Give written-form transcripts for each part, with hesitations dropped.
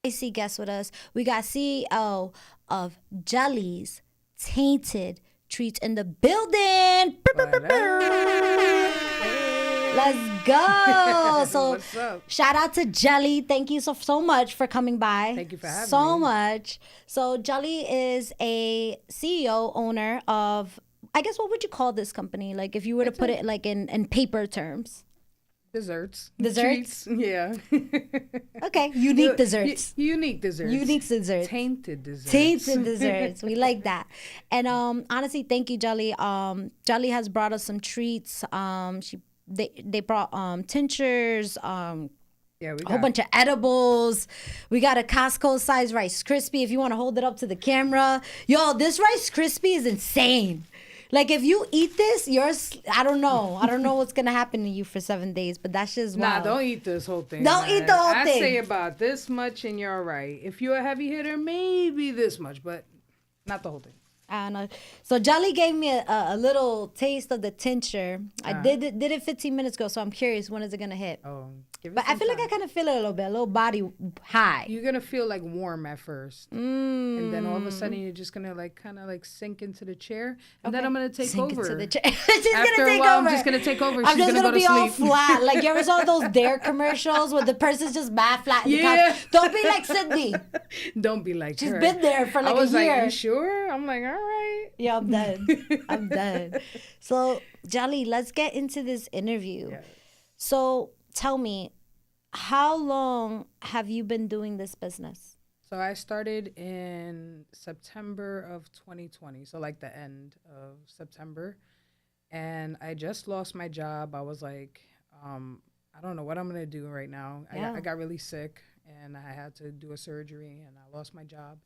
See guest with us. We got CEO of Jelly's Tainted Treats in the building. Let's go. So What's up? shout out to Jelly. Thank you so much for coming by. Thank you for having so me. much. So Jelly is a CEO owner of, I guess, what would you call this company? Like if you were to put it like in paper terms. Desserts. Desserts? Treats. Yeah. Okay. Unique desserts. Unique desserts. Unique desserts. Tainted desserts. Tainted desserts. We like that. And honestly, thank you, Jelly. Jelly has brought us some treats. They brought tinctures, Yeah, we a whole got bunch of edibles. We got a Costco size Rice Krispie. If you want to hold it up to the camera, yo, this Rice Krispie is insane. Like if you eat this, I don't know what's gonna happen to you for 7 days, but that's just Nah, wild. don't eat this whole thing. Don't eat the whole I thing. say about this much and you're all right. If you're a heavy hitter, maybe this much, but not the whole thing. I don't know. So Jelly gave me a little taste of the tincture. I did it 15 minutes ago, so I'm curious, when is it gonna hit? Oh, give it But I some feel like I time. kind of feel it a little body high. You're gonna feel like warm at first, and then all of a sudden you're just gonna like kind of like sink into the chair, and then I'm gonna take Sink over. into the chair. She's After gonna a take while, over. I'm just gonna take over. I'm She's just gonna go to be all sleep. flat. Like you ever saw those Dare commercials where the person's just mad flat in the Yeah. couch? Don't be like Sydney. Don't be like She's her. been there for I like was a like, year. you sure? I'm like, all right. Yeah, I'm done. I'm done. So Jelly, let's get into this interview. Yeah. So tell me, how long have you been doing this business? So I started in September of 2020, so like the end of September, and I just lost my job. I was like, I don't know what I'm gonna do right now. Yeah. I got really sick, and I had to do a surgery, and I lost my job.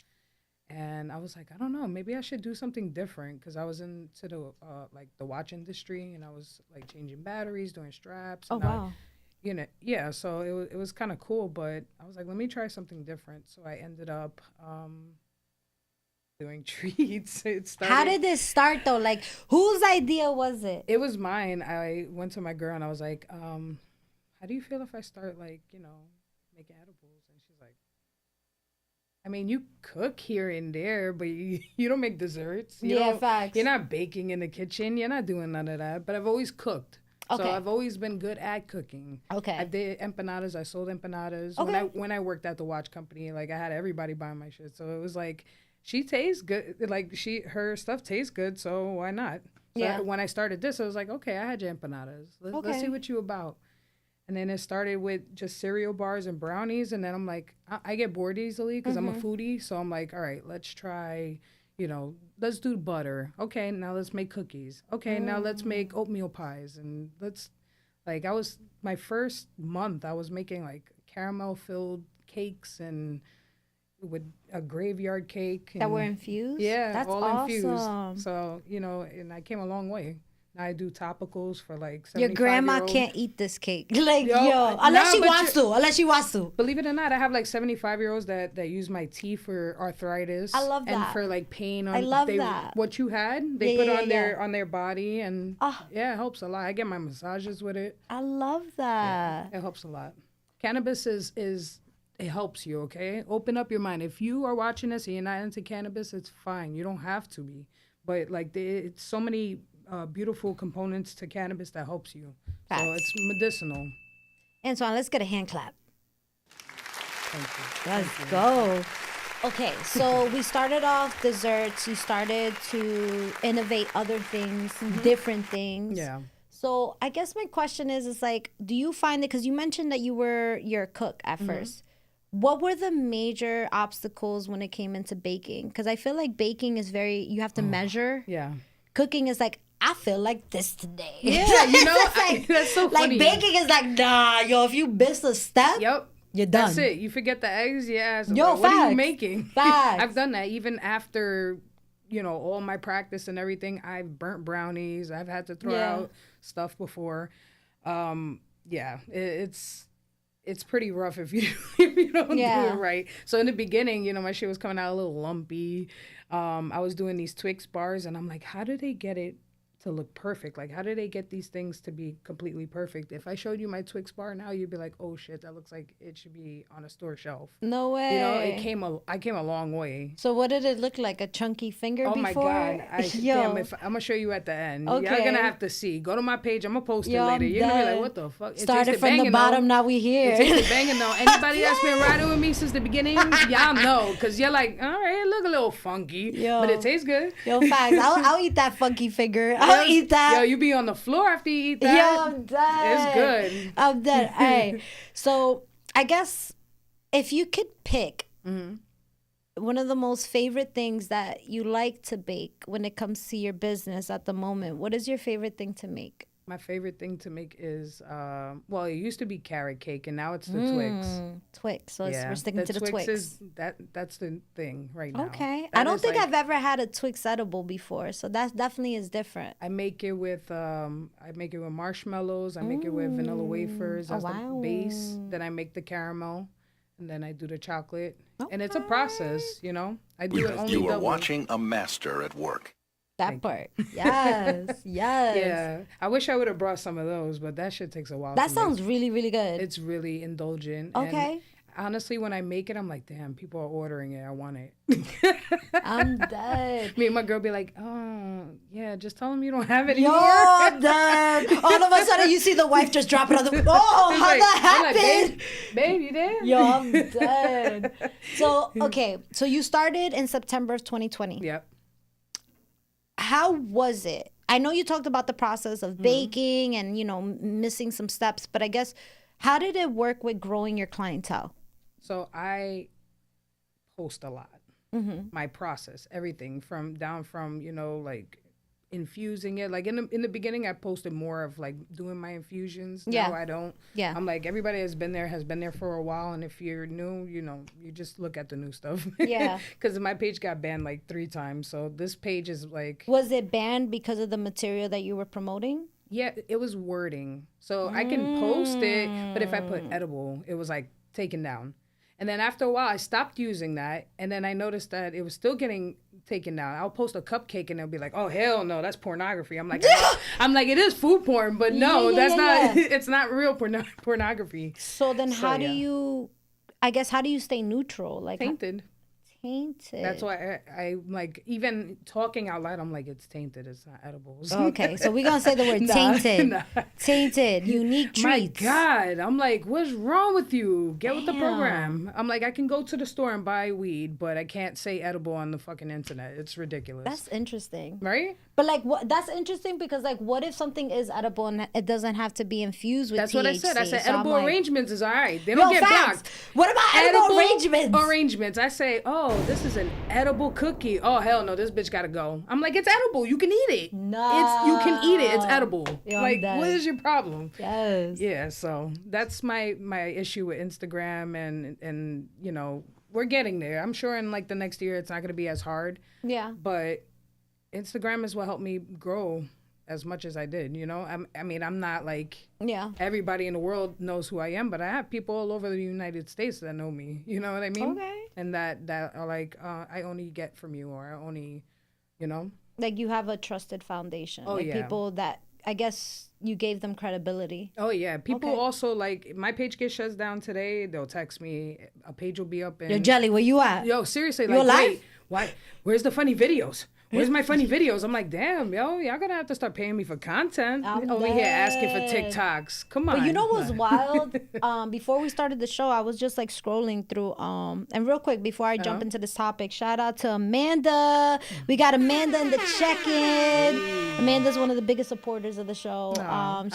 And I was like, I don't know, maybe I should do something different because I was into the like the watch industry, and I was like changing batteries, doing straps. Oh and wow. Yeah. So it was kind of cool, but I was like, let me try something different. So I ended up doing treats. It started. How did this start though? Like whose idea was it? It was mine. I went to my girl and I was like, how do you feel if I start like making edibles? And she's like, I mean, you cook here and there, but you don't make desserts. Yeah, facts. You're not baking in the kitchen. You're not doing none of that. But I've always cooked. Okay. So I've always been good at cooking. Okay. I did empanadas. I sold empanadas. Okay. When I worked at the watch company, like I had everybody buying my shit. So it was like, she tastes good. Like her stuff tastes good. So why not? So Yeah. when I started this, I was like, okay, I had your empanadas. Let's Okay. see what you about. And then it started with just cereal bars and brownies. And then I'm like, I get bored easily because I'm a foodie. So I'm like, all right, let's try, let's do butter. Okay, now let's make cookies. Okay, now let's make oatmeal pies. And my first month, I was making like caramel filled cakes and with a graveyard cake. That and- were infused? Yeah, That's all awesome. infused. So, and I came a long way. Now I do topicals for like 75 Your grandma year old. can't eat this cake. Like, Yo, yo, unless nah, she but wants to. Unless she wants to. Believe it or not, I have like 75-year-olds that use my tea for arthritis. I love And that. for like pain. I love that. What you had, they Yeah, put yeah, on yeah. on their body, and Ah. yeah, it helps a lot. I get my massages with it. I love that. It helps a lot. Cannabis is it helps you. Okay, open up your mind. If you are watching this and you're not into cannabis, it's fine. You don't have to be, but like it's so many beautiful components to cannabis that helps you. Facts. So it's medicinal. Antoine, let's get a hand clap. Thank you. Let's go. Okay, so we started off desserts. You started to innovate other things, different things. Yeah. So I guess my question is like, do you find that, because you mentioned that you're a cook at first. What were the major obstacles when it came into baking? Because I feel like baking is you have to measure. Yeah. Cooking is like, I feel like this today. Yeah, you know, like, that's so funny. Like baking is like, nah, yo, if you miss a step, Yep. you're done. That's it. You forget the eggs, yeah. So Yo, what are you facts. making? Facts. I've done that even after, you know, all my practice and everything. I've burnt brownies. I've had to throw out stuff before. It's pretty rough if you if you don't do it right. So in the beginning, you know, my shit was coming out a little lumpy. I was doing these Twix bars, and I'm like, how do they get it to look perfect? Like, how do they get these things to be completely perfect? If I showed you my Twix bar now, you'd be like, oh shit, that looks like it should be on a store shelf. No way. You know, I came a long way. So what did it look like? A chunky finger before? My God. I'm going to show you at the end. Okay. Y'all going to have to see. Go to my page. I'm going to post it later. You're going to be like, what the fuck? Started from the bottom, now we here. It tasted banging though. Anybody that's been riding with me since the beginning, y'all know. Because you're like, all right, it look a little funky. But it tastes good. Yo, facts. I'll eat that funky finger. I'll eat that. Yo, you be on the floor after you eat that. Yo, I'm dead. It's good. I'm dead. All right. So I guess if you could pick one of the most favorite things that you like to bake when it comes to your business at the moment, what is your favorite thing to make? My favorite thing to make is, well, it used to be carrot cake, and now it's the Twix. Twix. So we're sticking to the Twix. That's the thing right now. Okay. I don't think I've ever had a Twix edible before, so that definitely is different. I make it with marshmallows. I make it with vanilla wafers. That's the base. Then I make the caramel, and then I do the chocolate. Okay. And it's a process, you know. I do it only You are double. watching a master at work. That part. Yes. Yes. Yeah. I wish I would have brought some of those, but that shit takes a while. That sounds really, really good. It's really indulgent. Okay. And honestly, when I make it, I'm like, damn, people are ordering it. I want it. I'm dead. Me and my girl be like, oh, yeah, just tell them you don't have it anymore. Yo, I'm dead. All of a sudden, you see the wife just drop it on the... Oh, how that happened? Like, babe, you there? Yo, I'm dead. So, okay. So you started in September of 2020. Yep. How was it? I know you talked about the process of baking and, you know, missing some steps, but I guess how did it work with growing your clientele? So I post a lot. My process, everything from, you know, like infusing it. Like in the beginning, I posted more of like doing my infusions. Now I don't. Yeah. I'm like, everybody has been there for a while. And if you're new, you know, you just look at the new stuff. Yeah. Because my page got banned like 3 times. So this page is like. Was it banned because of the material that you were promoting? Yeah, it was wording. So I can post it, but if I put edible, it was like taken down. And then after a while, I stopped using that. And then I noticed that it was still getting taken down. I'll post a cupcake and they'll be like, oh, hell no, that's pornography. I'm like, it is food porn, but no, that's not, it's not real pornography. So then how do you stay neutral? Like Tainted. Tainted. That's why I like, even talking out loud, I'm like, it's tainted. It's not edibles. Okay, so we're going to say the word tainted. Tainted, unique treats. My God. I'm like, what's wrong with you? Get with the program. I'm like, I can go to the store and buy weed, but I can't say edible on the fucking internet. It's ridiculous. That's interesting. Right? But like, that's interesting because like, what if something is edible and it doesn't have to be infused with THC? That's what I said. I said edible arrangements is all right. They don't get blocked. What about edible arrangements? Arrangements. I say, oh, this is an edible cookie. Oh, hell no, this bitch gotta go. I'm like, it's edible. You can eat it. No. You can eat it. It's edible. Yo, like, what is your problem? Yes. Yeah, so that's my issue with Instagram and you know, we're getting there. I'm sure in like the next year it's not gonna be as hard. Yeah. But Instagram is what helped me grow as much as I did, you know? I mean, I'm not like everybody in the world knows who I am, but I have people all over the United States that know me, you know what I mean? Okay. And that are like, I only get from you, or I only, you know? Like you have a trusted foundation. Oh, like people that, I guess you gave them credibility. Oh, yeah. People also, like, my page gets shut down today. They'll text me. A page will be up. And, Yo, Jelly, where you at? Yo, seriously. You alive? Wait, why? Where's the funny videos? Where's my funny videos? I'm like, damn, yo, y'all gonna have to start paying me for content. Over here asking for TikToks. Come on. But you know what's wild? Before we started the show, I was just like scrolling through. And real quick, before I jump into this topic, shout out to Amanda. We got Amanda in the check-in. Amanda's one of the biggest supporters of the show.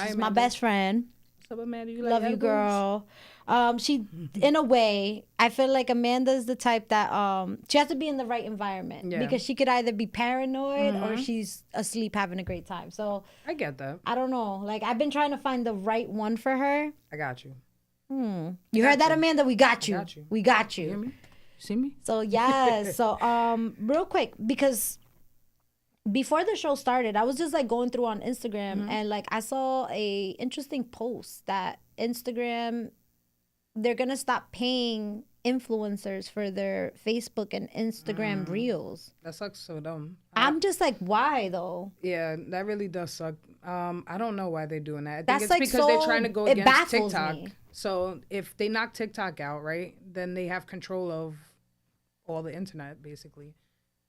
She's my best friend. What's up, Amanda? You Love you, girl. She, in a way, I feel like Amanda's the type that she has to be in the right environment because she could either be paranoid or she's asleep having a great time. So I get that. I don't know. Like, I've been trying to find the right one for her. I got you. You heard that, Amanda? We got you. We got you. You hear me? You see me? So yes. So real quick, because before the show started, I was just like going through on Instagram and like I saw a interesting post that Instagram, they're gonna stop paying influencers for their Facebook and Instagram reels. That sucks so dumb. I'm just like, why though? Yeah, that really does suck. I don't know why they're doing that. I think That's it's like because they're so- trying to go it against baffles TikTok. me. So if they knock TikTok out, right, then they have control of all the internet, basically.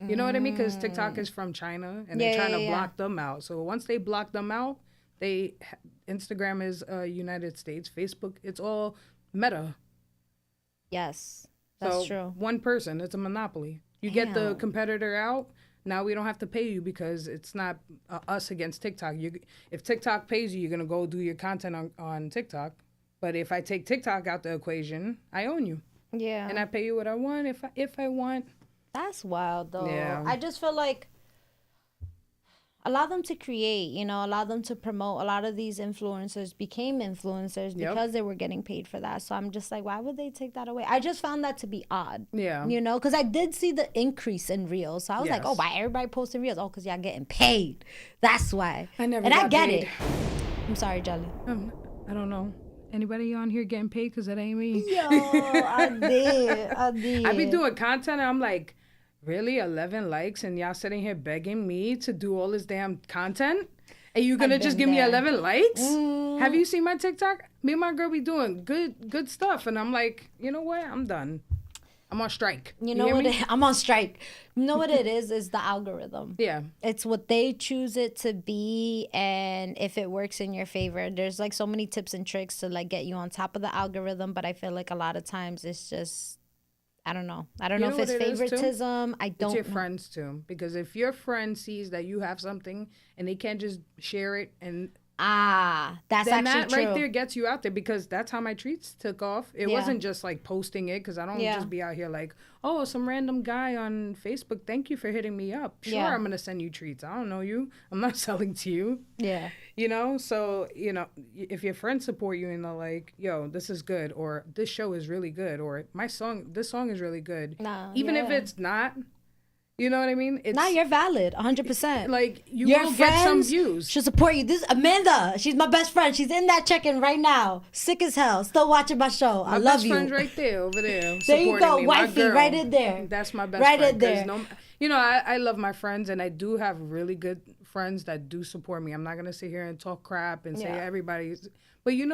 You know what I mean? Because TikTok is from China, and they're trying to block them out. So once they block them out, Instagram is United States, Facebook, it's all Meta. Yes, that's So true. one person, it's a monopoly. You get the competitor out, now we don't have to pay you because it's not us against TikTok. If TikTok pays you, you're going to go do your content on TikTok. But if I take TikTok out the equation, I own you. Yeah. And I pay you what I want if I want. That's wild though. Yeah. I just feel like allow them to create, allow them to promote. A lot of these influencers became influencers because they were getting paid for that. So I'm just like, why would they take that away? I just found that to be odd. Yeah. Because I did see the increase in reels. So I was like, oh, why everybody posting reels? Oh, because y'all getting paid. That's why. I never and got I get paid. it. I'm sorry, Jelly. I don't know. Anybody on here getting paid? Because that ain't me. Yo, I did. I be doing content and I'm like, really? 11 likes and y'all sitting here begging me to do all this damn content? And you gonna just give me 11 likes? Have you seen my TikTok? Me and my girl be doing good stuff. And I'm like, you know what? I'm done. I'm on strike. You know hear what? me? I'm on strike. You know what it is the algorithm. Yeah. It's what they choose it to be, and if it works in your favor. There's like so many tips and tricks to like get you on top of the algorithm, but I feel like a lot of times it's just, I don't know. I don't know if it's what it is, too? favoritism. I don't It's your know. friends too. Because if your friend sees that you have something and they can't just share it and That's then actually that true. right there gets you out there, because that's how my treats took off. It wasn't just like posting it, because I don't just be out here like, oh, some random guy on Facebook, thank you for hitting me up. Sure, I'm going to send you treats. I don't know you. I'm not selling to you. Yeah. So, if your friends support you and they're like, yo, this is good, or this show is really good, or this song is really good. Even if it's not, you know what I mean? It's Now you're valid, 100%. like you Your will get some friends views. should support you. This is Amanda. She's my best friend. She's in that check-in right now. Sick as hell. Still watching my show. I My love best you. friend's right there, over there. There you go, supporting me. My wifey, girl. right in there. That's my best Right friend. in 'Cause there. I love my friends, and I do have really good friends that do support me. I'm not gonna sit here and talk crap and say everybody's. But you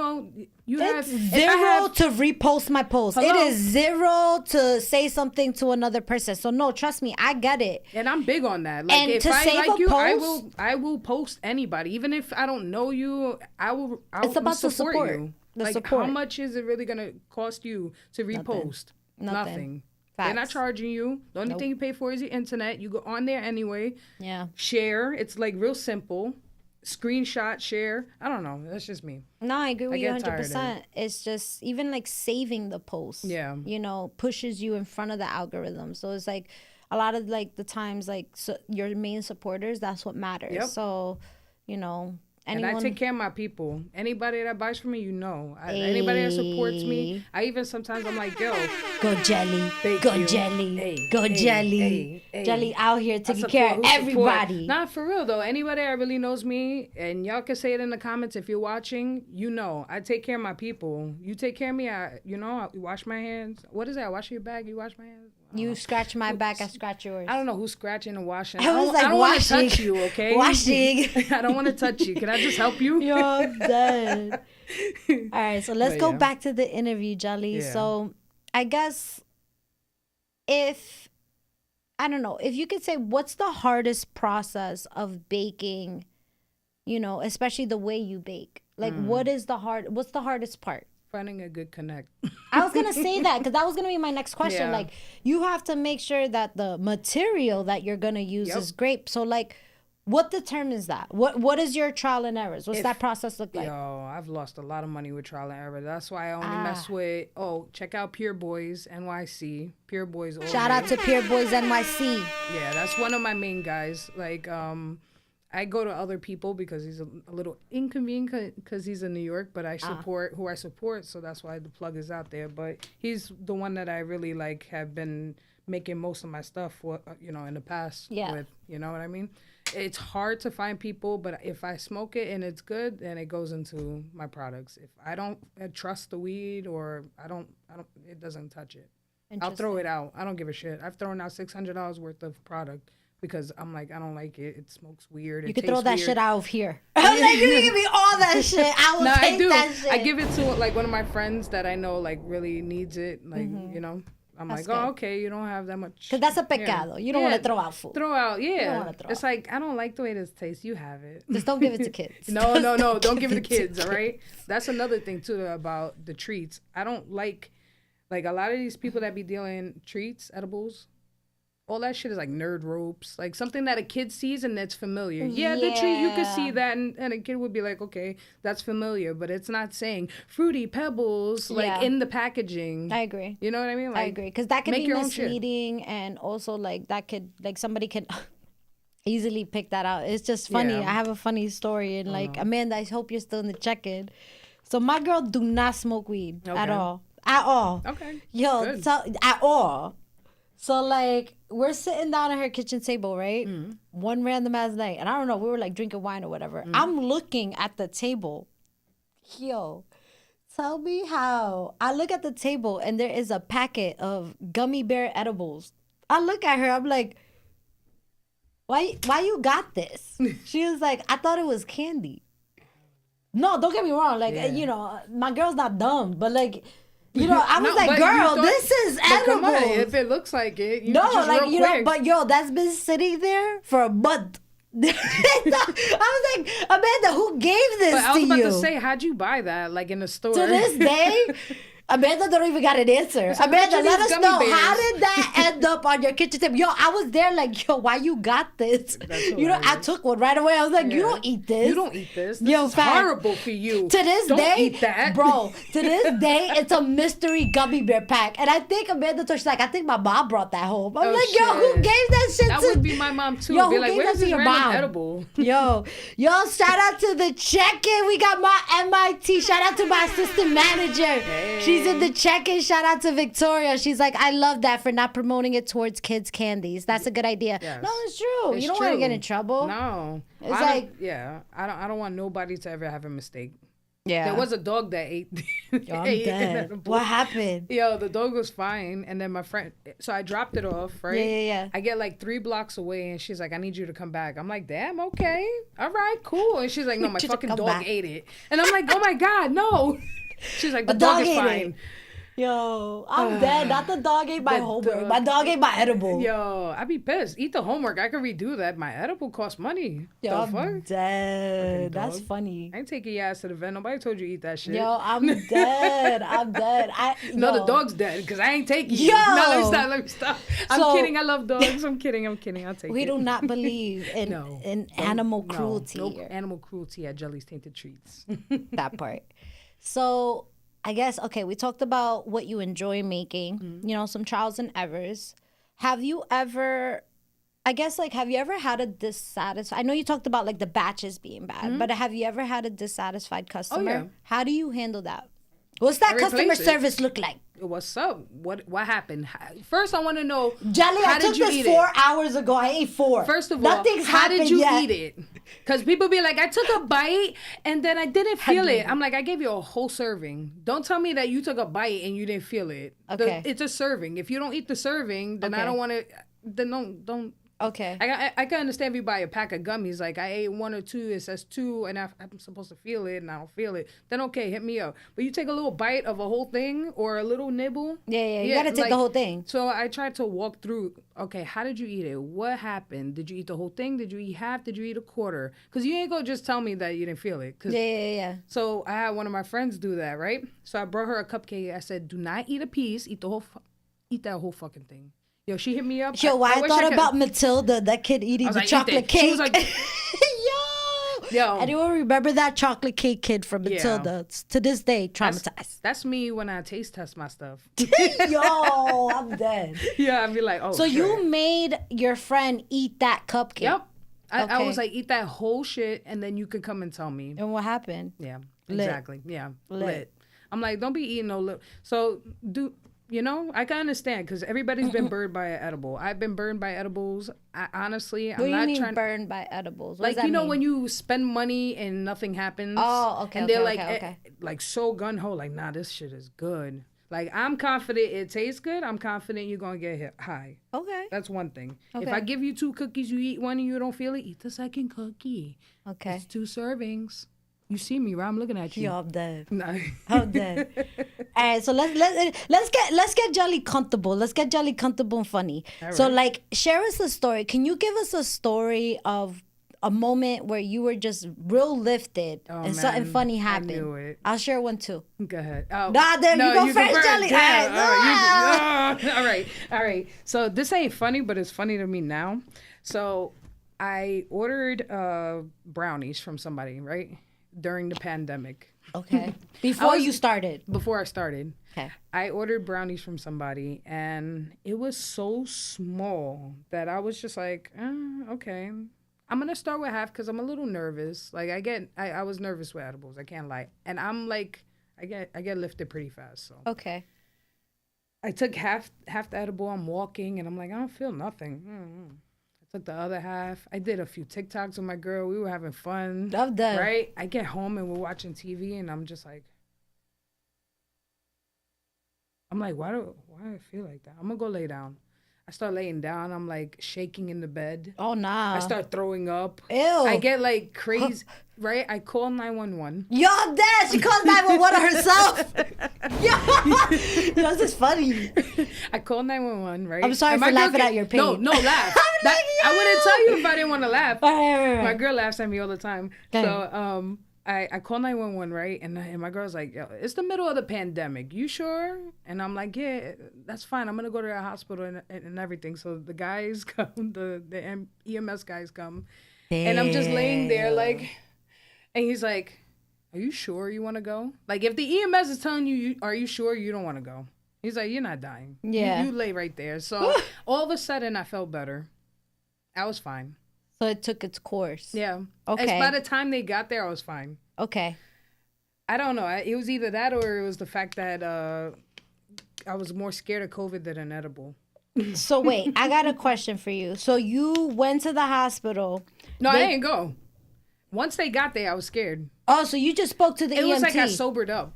have zero to repost my post. Hello? It is zero to say something to another person. So no, trust me, I get it. And I'm big on that. Like, And if to I save like a you, post- I will post anybody, even if I don't know you. I'll It's about the support support. you. The Like, support. how much is it really gonna cost you to repost? Nothing. They're not Facts. charging you. The only thing you pay for is your internet. You go on there anyway. Yeah. Share. It's like real simple. Screenshot, share. I don't know. That's just me. No, I agree with you get tired of 100%. It's just even like saving the post. Yeah. Pushes you in front of the algorithm. So it's like a lot of like the times like your main supporters, that's what matters. Yep. So, anyone. And I take care of my people. Anybody that buys from me, anybody that supports me, I even sometimes I'm like, yo, Go Jelly. Thank Go you. Jelly. Hey, Go hey, Jelly. hey. Jelly out here I taking support care of who support. everybody. Nah, for real though. Anybody that really knows me, and y'all can say it in the comments if you're watching. I take care of my people. You take care of me. I wash my hands. What is that? I wash your bag. You wash my hands. You scratch my back, I scratch yours. I don't know who's scratching and washing. I was like, I don't want to washing. touch you, okay? Washing. I don't want to touch you. Can I just help you? You're dead. All right, so let's But go yeah. back to the interview, Jelly. Yeah. So I guess if you could say what's the hardest process of baking, especially the way you bake. Like what's the hardest part? Finding a good connect. I was going to say that because that was going to be my next question. Like, you have to make sure that the material that you're going to use is great. So, like, What determines that? What is your trial and errors? What's that process look like? Yo, I've lost a lot of money with trial and error. That's why I only mess with, check out Pure Boys NYC. Pure Boys. Shout out to Pure Boys NYC. Yeah, that's one of my main guys. Like, I go to other people because he's a little inconvenient because he's in New York, but I support who I support, so that's why the plug is out there. But he's the one that I really like have been making most of my stuff for, in the past with, you know what I mean? It's hard to find people, but if I smoke it and it's good, then it goes into my products. If I don't trust the weed or I don't, it doesn't touch it. I'll throw it out. I don't give a shit. I've thrown out $600 worth of product because I'm like, I don't like it. It smokes weird. You could throw that shit out of here. I'm like, you can give me all that shit. I will take that shit. I give it to like one of my friends that I know like really needs it. Like, I'm that's like, good. Okay, you don't have that much. Because that's a pecado. You don't want to throw out food. Throw out, yeah. It's like, I don't like the way this tastes. You have it. Just don't give it to kids. No. Don't give it to kids, all right? That's another thing, too, about the treats. I don't like a lot of these people that be dealing treats, edibles, all that shit is like nerd ropes, like something that a kid sees and that's familiar. Yeah, the treat, you could see that and a kid would be like, okay, that's familiar, but it's not saying Fruity Pebbles like in the packaging. I agree. You know what I mean? Like, I agree. Because that could be misleading and also like that could, like somebody could easily pick that out. It's just funny. I have a funny story and like, Amanda, I hope you're still in the check-in. So my girl do not smoke weed at all. At all. Okay. Yo, at all. So, like, we're sitting down at her kitchen table, right? One random ass night. And I don't know, we were, like, drinking wine or whatever. I'm looking at the table. Yo, tell me how. I look at the table, and there is a packet of gummy bear edibles. I look at her, I'm like, why you got this? She was like, I thought it was candy. No, don't get me wrong. Like, my girl's not dumb, but, like... I was like, girl, this is edible. Come on, if it looks like it, quick. That's been sitting there for a month. I was like, Amanda, who gave this to you? But I was about to say, how'd you buy that? Like in the store? To this day, Amanda don't even got an answer. So Amanda, let us know, how did that end up on your kitchen table? Yo, I was there like, yo, why you got this? I took one right away. I was like, you don't eat this. You don't eat this. This is horrible for you. To this don't day, eat that. Bro, to this day, it's a mystery gummy bear pack. And I think Amanda told, she's like, I think my mom brought that home. I'm like, yo, who gave that shit that to? That would be my mom too. Yo, be who like, gave where's that to this your random mom? edible? Yo, shout out to the check-in. We got my MIT. Shout out to my assistant manager. Hey. She's in the check-in. Shout out to Victoria. She's like, I love that for not promoting it towards kids' candies. That's a good idea. Yes. No, it's true. You don't want to get in trouble. No. It's I don't want nobody to ever have a mistake. Yeah. There was a dog that ate. Yo, I'm dead. What happened? Yo, the dog was fine. And then my friend, so I dropped it off, right? Yeah. I get like 3 blocks away and she's like, I need you to come back. I'm like, damn, okay. All right, cool. And she's like, no, my fucking dog ate it. And I'm like, oh my God, no. She's like, the dog is fine. Yo, I'm dead. Not the dog ate my homework. My dog ate my edible. Yo, I'd be pissed. Eat the homework. I could redo that. My edible costs money. Yo, I'm dead. That's funny. I ain't taking your ass to the vet. Nobody told you to eat that shit. Yo, I'm dead. I'm dead. No, the dog's dead because I ain't taking you. No, let me stop. I'm kidding. I love dogs. I'm kidding. I'll take it. We do not believe in animal cruelty. No animal cruelty at Jelly's Tainted Treats. That part. So... I guess, okay, we talked about what you enjoy making, some trials and errors. Have you ever had a dissatisfied, I know you talked about like the batches being bad, but have you ever had a dissatisfied customer? Oh, yeah. How do you handle that? What's that customer service look like? What's up? What happened? First, I want to know, Jelly, I took this 4 hours ago. I ate 4. First of all, how did you eat it? Because people be like, I took a bite and then I didn't feel it. I'm like, I gave you a whole serving. Don't tell me that you took a bite and you didn't feel it. Okay. It's a serving. If you don't eat the serving, then I don't want to, then don't. Okay. I can understand if you buy a pack of gummies, like I ate 1 or 2, it says 2, and I'm supposed to feel it, and I don't feel it. Then okay, hit me up. But you take a little bite of a whole thing or a little nibble. Yeah, you gotta take the whole thing. So I tried to walk through, okay, how did you eat it? What happened? Did you eat the whole thing? Did you eat half? Did you eat a quarter? Because you ain't gonna just tell me that you didn't feel it. Yeah. So I had one of my friends do that, right? So I brought her a cupcake. I said, do not eat a piece. Eat that whole fucking thing. Yo, she hit me up. Yo, I wish thought could- about Matilda, that kid eating the like, "Eat chocolate that." She cake. was like- Yo. Anyone remember that chocolate cake kid from Yeah. Matilda? It's to this day, traumatized. That's me when I taste test my stuff. Yo, I'm dead. Yeah, I'd be like, oh. So shit. you made your friend eat that cupcake. Yep. I Okay. was like, eat that whole shit, and then you could come and tell me. And what happened? Yeah, Lit. exactly. Yeah, Lit. lit. I'm like, don't be eating no little. So I can understand because everybody's been burned by an edible. I've been burned by edibles. Honestly, I'm What do not you mean trying. burned by edibles? What Like, does that mean? when you spend money and nothing happens. Oh, okay, And they're okay, like, okay. like so gun ho, like, nah, this shit is good. Like, I'm confident it tastes good. I'm confident you're gonna get high. Okay. That's one thing. If Okay. I give you 2 cookies, you eat one and you don't feel it, eat the second cookie. Okay. It's 2 servings. You see me, right? I'm looking at you. Yo, I'm dead. Nah. I'm dead. All right, so let's get Jolly comfortable. Let's get Jolly comfortable and funny. All So right. like, share us a story. Can you give us a story of a moment where you were just real lifted and something man, funny I happened? knew it. I'll share one too. Go ahead. Oh, Nah, there you go first, Jelly. Damn. All right, All right. All right. So this ain't funny, but it's funny to me now. So I ordered brownies from somebody, right? During the pandemic. Okay. Before you started. Before I started. Okay. I ordered brownies from somebody, and it was so small that I was just like, okay. I'm going to start with half because I'm a little nervous. Like, I was nervous with edibles. I can't lie. And I'm like, I get lifted pretty fast. So Okay. I took half the edible. I'm walking, and I'm like, I don't feel nothing. I took the other half. I did a few TikToks with my girl. We were having fun. Love that. Right? I get home, and we're watching TV, and I'm just like, why do I feel like that? I'm going to go lay down. I start laying down. I'm like shaking in the bed. Oh, nah. I start throwing up. Ew. I get like crazy, right? I call 911. Yo, I'm dead. She called 911 herself. Yo, this is funny. I call 911, right? I'm sorry And my for girl laughing at your pain. No, laugh. I wouldn't tell you if I didn't want to laugh. Right. My girl laughs at me all the time. Okay. So I call 911, right? And my girl's like, yo, it's the middle of the pandemic. You sure? And I'm like, yeah, that's fine. I'm going to go to the hospital and everything. So the guys come, the EMS guys come. And I'm just laying there like, and he's like, are you sure you want to go? Like, if the EMS is telling you, are you sure you don't want to go? He's like, you're not dying. Yeah. You lay right there. So all of a sudden I felt better. I was fine. So it took its course. Yeah. Okay. By the time they got there, I was fine. Okay. I don't know. It was either that or it was the fact that I was more scared of COVID than an edible. So wait, I got a question for you. So you went to the hospital. No, I didn't go. Once they got there, I was scared. Oh, so you just spoke to the EMT. It was like I sobered up.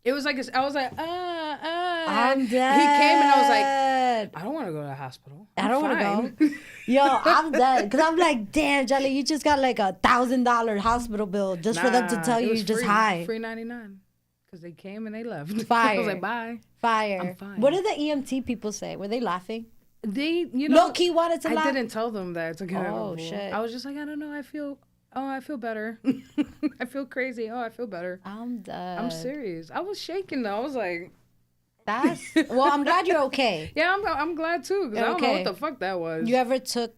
It was like I was like, I'm dead. He came and I was like, I don't want to go to the hospital. I don't want to go. Yo, I'm dead. Because I'm like, damn, Jelly, you just got like $1,000 hospital bill just for them to tell you you're just high. Free 99. Because they came and they left. Fire. I was like, bye. Fire. I'm fine. What did the EMT people say? Were they laughing? They, you know. Low-key wanted to laugh? I didn't tell them that. Oh, shit. I was just like, I don't know. I feel better. I feel crazy. Oh, I feel better. I'm dead. I'm serious. I was shaking though. I was like, well, I'm glad you're okay. Yeah, I'm glad too because I don't know Okay. what the fuck that was. You ever took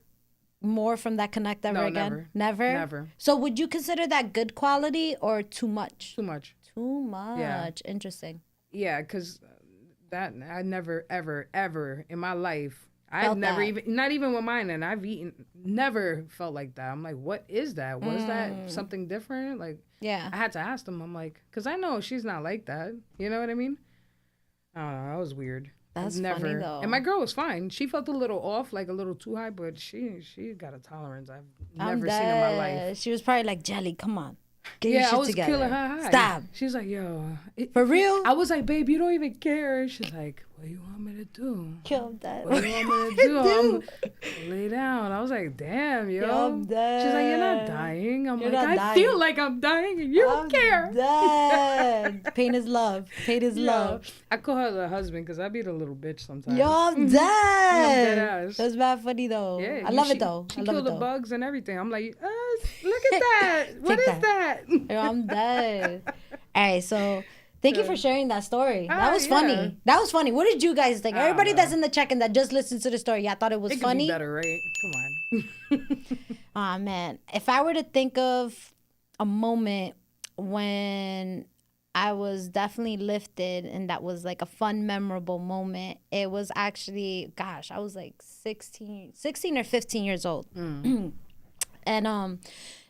more from that Connect ever No, again? never. Never. So would you consider that good quality or too much? Too much. Too much. Yeah. Interesting. Yeah, because that I never ever in my life. Felt I've never that. even, not even with mine, and I've never felt like that. I'm like, what is that? Was that something different? Like, Yeah. I had to ask them. I'm like, because I know she's not like that. You know what I mean? I don't know. That was weird. That's never. funny, though. And my girl was fine. She felt a little off, like a little too high, but she got a tolerance I've never seen in my life. She was probably like, Jelly, come on. Get Yeah, your shit I was together. killing her high. Stop. She's like, yo. For real? I was like, babe, you don't even care. She's like, what do you want me to do? Kill that. What do you want me to do? I'm lay down. I was like, damn, yo. I'm dead. She's like, you're not dying. I'm You're like, not I dying. feel like I'm dying and you don't care. Dead. Pain is love. Pain is love. I call her the husband because I be the little bitch sometimes. Yo, I'm dead dead. ass. That's bad funny though. Yeah, I love she, it though. She I love killed it the though. bugs and everything. I'm like, look at that. What Take is that? Yo, I'm dead. All right, so Thank you for sharing that story. That was yeah. funny. That was funny. What did you guys think? Everybody that's in the check-in that just listened to the story, yeah, I thought it was It could funny. be better, right? Come on. Aw, man. If I were to think of a moment when I was definitely lifted and that was like a fun, memorable moment, it was actually, gosh, I was like 16 or 15 years old. And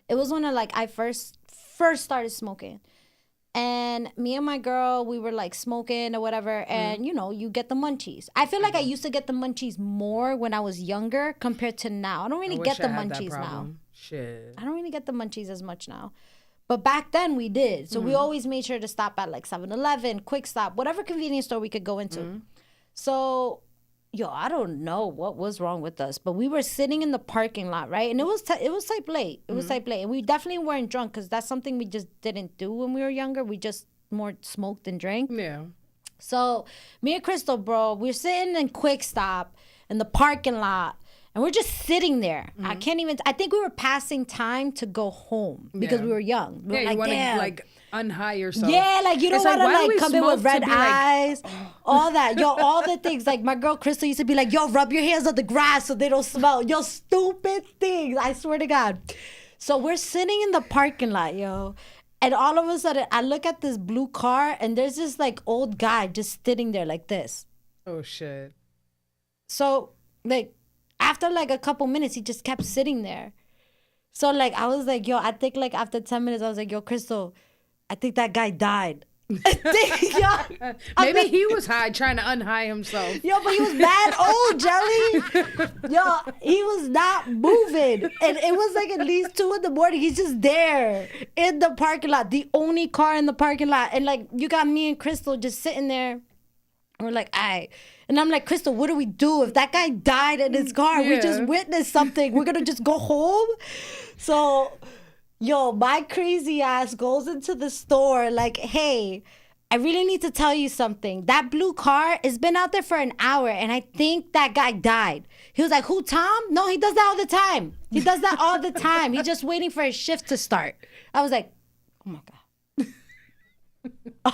it was when I first started smoking. And me and my girl, we were like smoking or whatever. And, you get the munchies. I feel like I used to get the munchies more when I was younger compared to now. I don't really get the munchies now. Shit. I don't really get the munchies as much now. But back then we did. So we always made sure to stop at like 7-Eleven, Quick Stop, whatever convenience store we could go into. So, I don't know what was wrong with us, but we were sitting in the parking lot, right? And it was type late. It was type late. And we definitely weren't drunk because that's something we just didn't do when we were younger. We just more smoked and drank. Yeah. So me and Crystal, bro, we're sitting in Quick Stop in the parking lot. And we're just sitting there. I think we were passing time to go home because we were young. We were you want to like unhigh yourself. Yeah, like you don't want to like come in with red eyes, like, all that. All the things. Like my girl Crystal used to be like, rub your hands on the grass so they don't smell. Stupid things. I swear to God. So we're sitting in the parking lot, and all of a sudden I look at this blue car and there's this like old guy just sitting there like this. Oh shit. So like, after like a couple minutes, he just kept sitting there. So like, I was like, I think like after 10 minutes, I was like, Crystal, I think that guy died. Maybe he was high trying to unhigh himself. But he was mad old, Jelly. He was not moving. And it was like at least 2 a.m. He's just there in the parking lot, the only car in the parking lot. And like, you got me and Crystal just sitting there. And we're like, all right. And I'm like, Crystal, what do we do? If that guy died in his car, we just witnessed something. We're going to just go home? So, my crazy ass goes into the store like, hey, I really need to tell you something. That blue car has been out there for an hour, and I think that guy died. He was like, who, Tom? No, he does that all the time. He does that all the time. He's just waiting for his shift to start. I was like, oh, my God.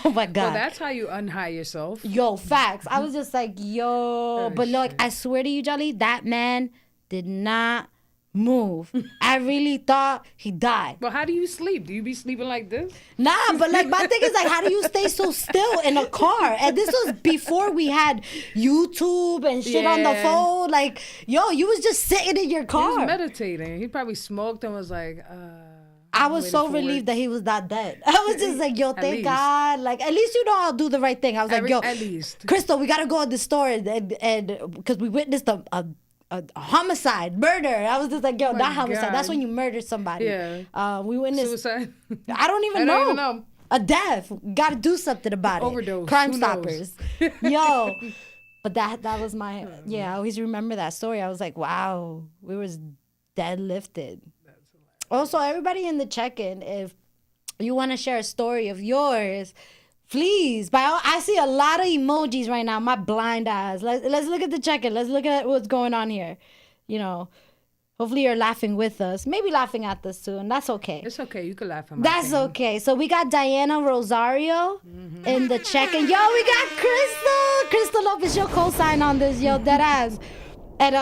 Oh my God. Well, that's how you unhigh yourself. Facts. I was just like, but look, I swear to you, Jolly, that man did not move. I really thought he died. Well, how do you sleep? Do you be sleeping like this? Nah, but like my thing is like, how do you stay so still in a car? And this was before we had YouTube and shit on the phone. Like, you was just sitting in your car. He was meditating. He probably smoked and was like, I was so relieved that he was not dead. I was just like, thank God. Like, at least I'll do the right thing. I was like, at least. Crystal, we got to go in the store and because we witnessed a homicide, murder. I was just like, not homicide. God. That's when you murder somebody. Yeah. We witnessed. Suicide? I don't even know. A death. Got to do something about it. Overdose. Crime Stoppers. But that was my, I always remember that story. I was like, wow, we was deadlifted. Also, everybody in the check-in, if you want to share a story of yours, please. I see a lot of emojis right now. My blind eyes. Let's look at the check-in. Let's look at what's going on here. Hopefully you're laughing with us. Maybe laughing at us too, and that's okay. It's okay. You can laugh at my That's okay. So we got Diana Rosario in the check-in. We got Crystal. Crystal Lopez, she'll co-sign on this. Dead ass. And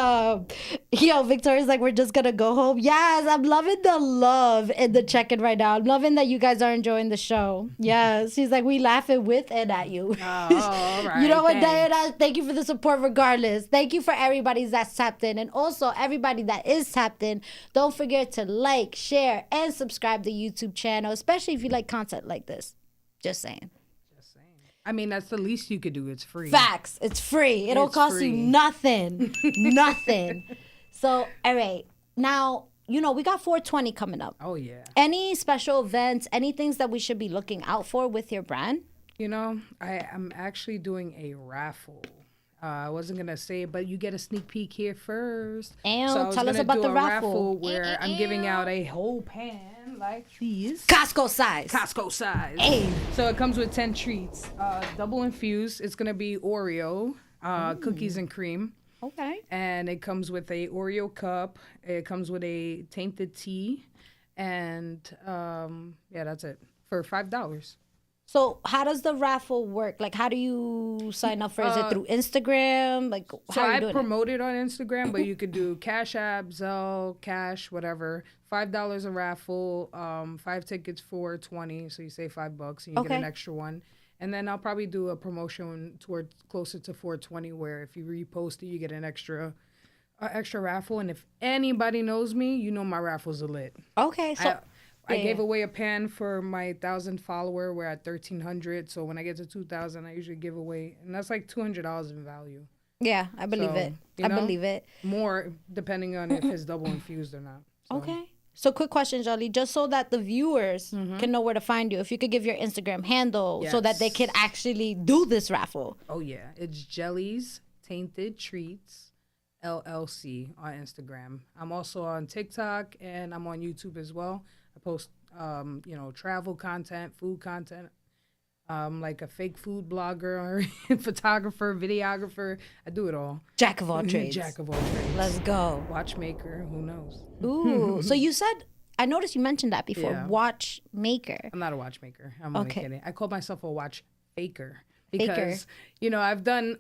Victoria's like, we're just gonna go home. Yes, I'm loving the love in the check-in right now. I'm loving that you guys are enjoying the show. Yes, she's like, we laughing with and at you. Oh, all right. You know what, Diana? Thank you for the support regardless. Thank you for everybody that's tapped in. And also everybody that is tapped in, don't forget to like, share, and subscribe to the YouTube channel, especially if you like content like this. Just saying. I mean, that's the least you could do. It's free. Facts. It's free. It don't cost you nothing. Nothing. So, all right. Now, we got 420 coming up. Oh, yeah. Any special events, any things that we should be looking out for with your brand? I'm actually doing a raffle. I wasn't going to say it, but you get a sneak peek here first. And so tell us about the raffle. Where I'm giving out a whole pan like these. Costco size. Hey. So it comes with 10 treats. Double infused. It's going to be Oreo, cookies and cream. Okay. And it comes with a Oreo cup. It comes with a Tainted tea. And that's it for $5. So how does the raffle work? Like, how do you sign up for? Is it through Instagram? Like, So how are you I doing promote it on Instagram, but you could do Cash App, Zelle, Cash, whatever. $5 a raffle. 5 tickets for 20. So you save $5 and you get an extra one. And then I'll probably do a promotion toward closer to 420, where if you repost it, you get an extra raffle. And if anybody knows me, you know my raffles are lit. Okay, so I gave away a pen for my 1,000 follower. We're at 1,300. So when I get to 2,000, I usually give away, and that's like $200 in value. yeah, I believe it. I believe it. More depending on if it's double infused or not. So. Okay. So quick question, Jolie, just so that the viewers can know where to find you. If you could give your Instagram handle so that they could actually do this raffle. Oh yeah, it's Jelly's Tainted Treats LLC on Instagram. I'm also on TikTok and I'm on YouTube as well. I post travel content, food content. Like a fake food blogger, photographer, videographer. I do it all. Jack of all trades. Jack of all trades. Let's go. Watchmaker, who knows? Ooh, so you said, I noticed you mentioned that before, watchmaker. I'm not a watchmaker. I'm only kidding. I call myself a watch faker because, I've done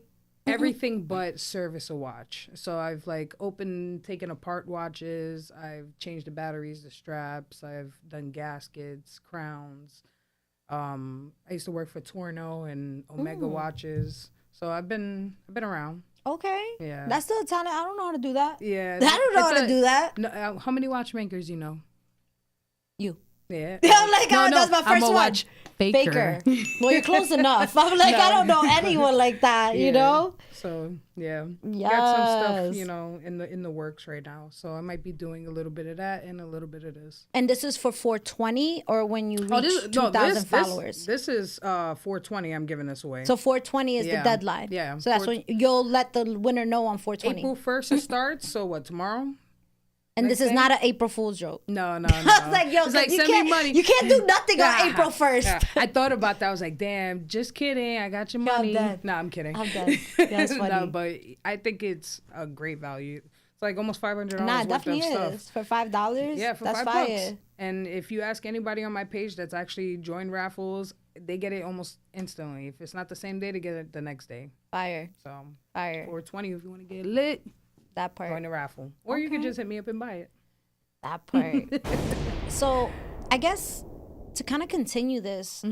everything but service a watch. So I've taken apart watches. I've changed the batteries, the straps. I've done gaskets, crowns. I used to work for Torno and Omega watches. So I've been around. Okay. Yeah. That's still a talent. I don't know how to do that. Yeah. I don't know how to do that. No, how many watchmakers you know? You. Yeah. I'm like, that's my first one. Watch faker. Well, you're close enough. I'm like, I don't know anyone like that, you know? So, yeah. Yes. Got some stuff, in the works right now. So I might be doing a little bit of that and a little bit of this. And this is for 420 or when you reach 2,000 followers? This is 420. I'm giving this away. So 420 is the deadline. Yeah. So that's when you'll let the winner know on 420. April 1st it starts. So what, tomorrow? And this is not an April Fool's joke. No. I was like, yo, it's like, send me money. You can't do nothing on April 1st. I thought about that. I was like, damn, just kidding. I got your money. No, I'm kidding. I'm done. That's funny. No, but I think it's a great value. It's like almost $500 Nah, it worth definitely of is. stuff. For $5? Yeah, for that's $5. fire. And if you ask anybody on my page that's actually joined raffles, they get it almost instantly. If it's not the same day, they get it the next day. Fire. So, Fire. $420 if you want to get lit. That part. Join the raffle. Or you can just hit me up and buy it. That part. So I guess to kind of continue this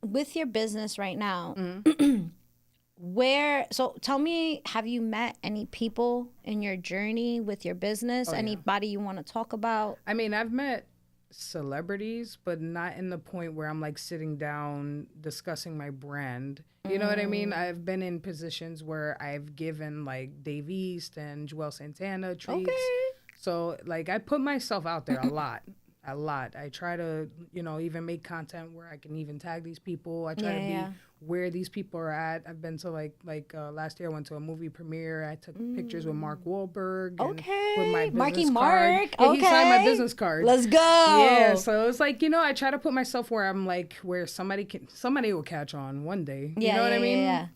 with your business right now, so tell me, have you met any people in your journey with your business? Anybody you want to talk about? I mean, I've met celebrities, but not in the point where I'm like sitting down discussing my brand. You know what I mean? I've been in positions where I've given like Dave East and Joel Santana treats. Okay. So, like, I put myself out there a lot. I try to, even make content where I can even tag these people. I try to be where these people are at. I've been to, last year I went to a movie premiere. I took pictures with Mark Wahlberg. Okay. And with my Marky business Mark. card. Yeah, okay. He signed my business card. Let's go. Yeah, so it's like, I try to put myself where I'm like, where somebody will catch on one day. You know what I mean? Yeah.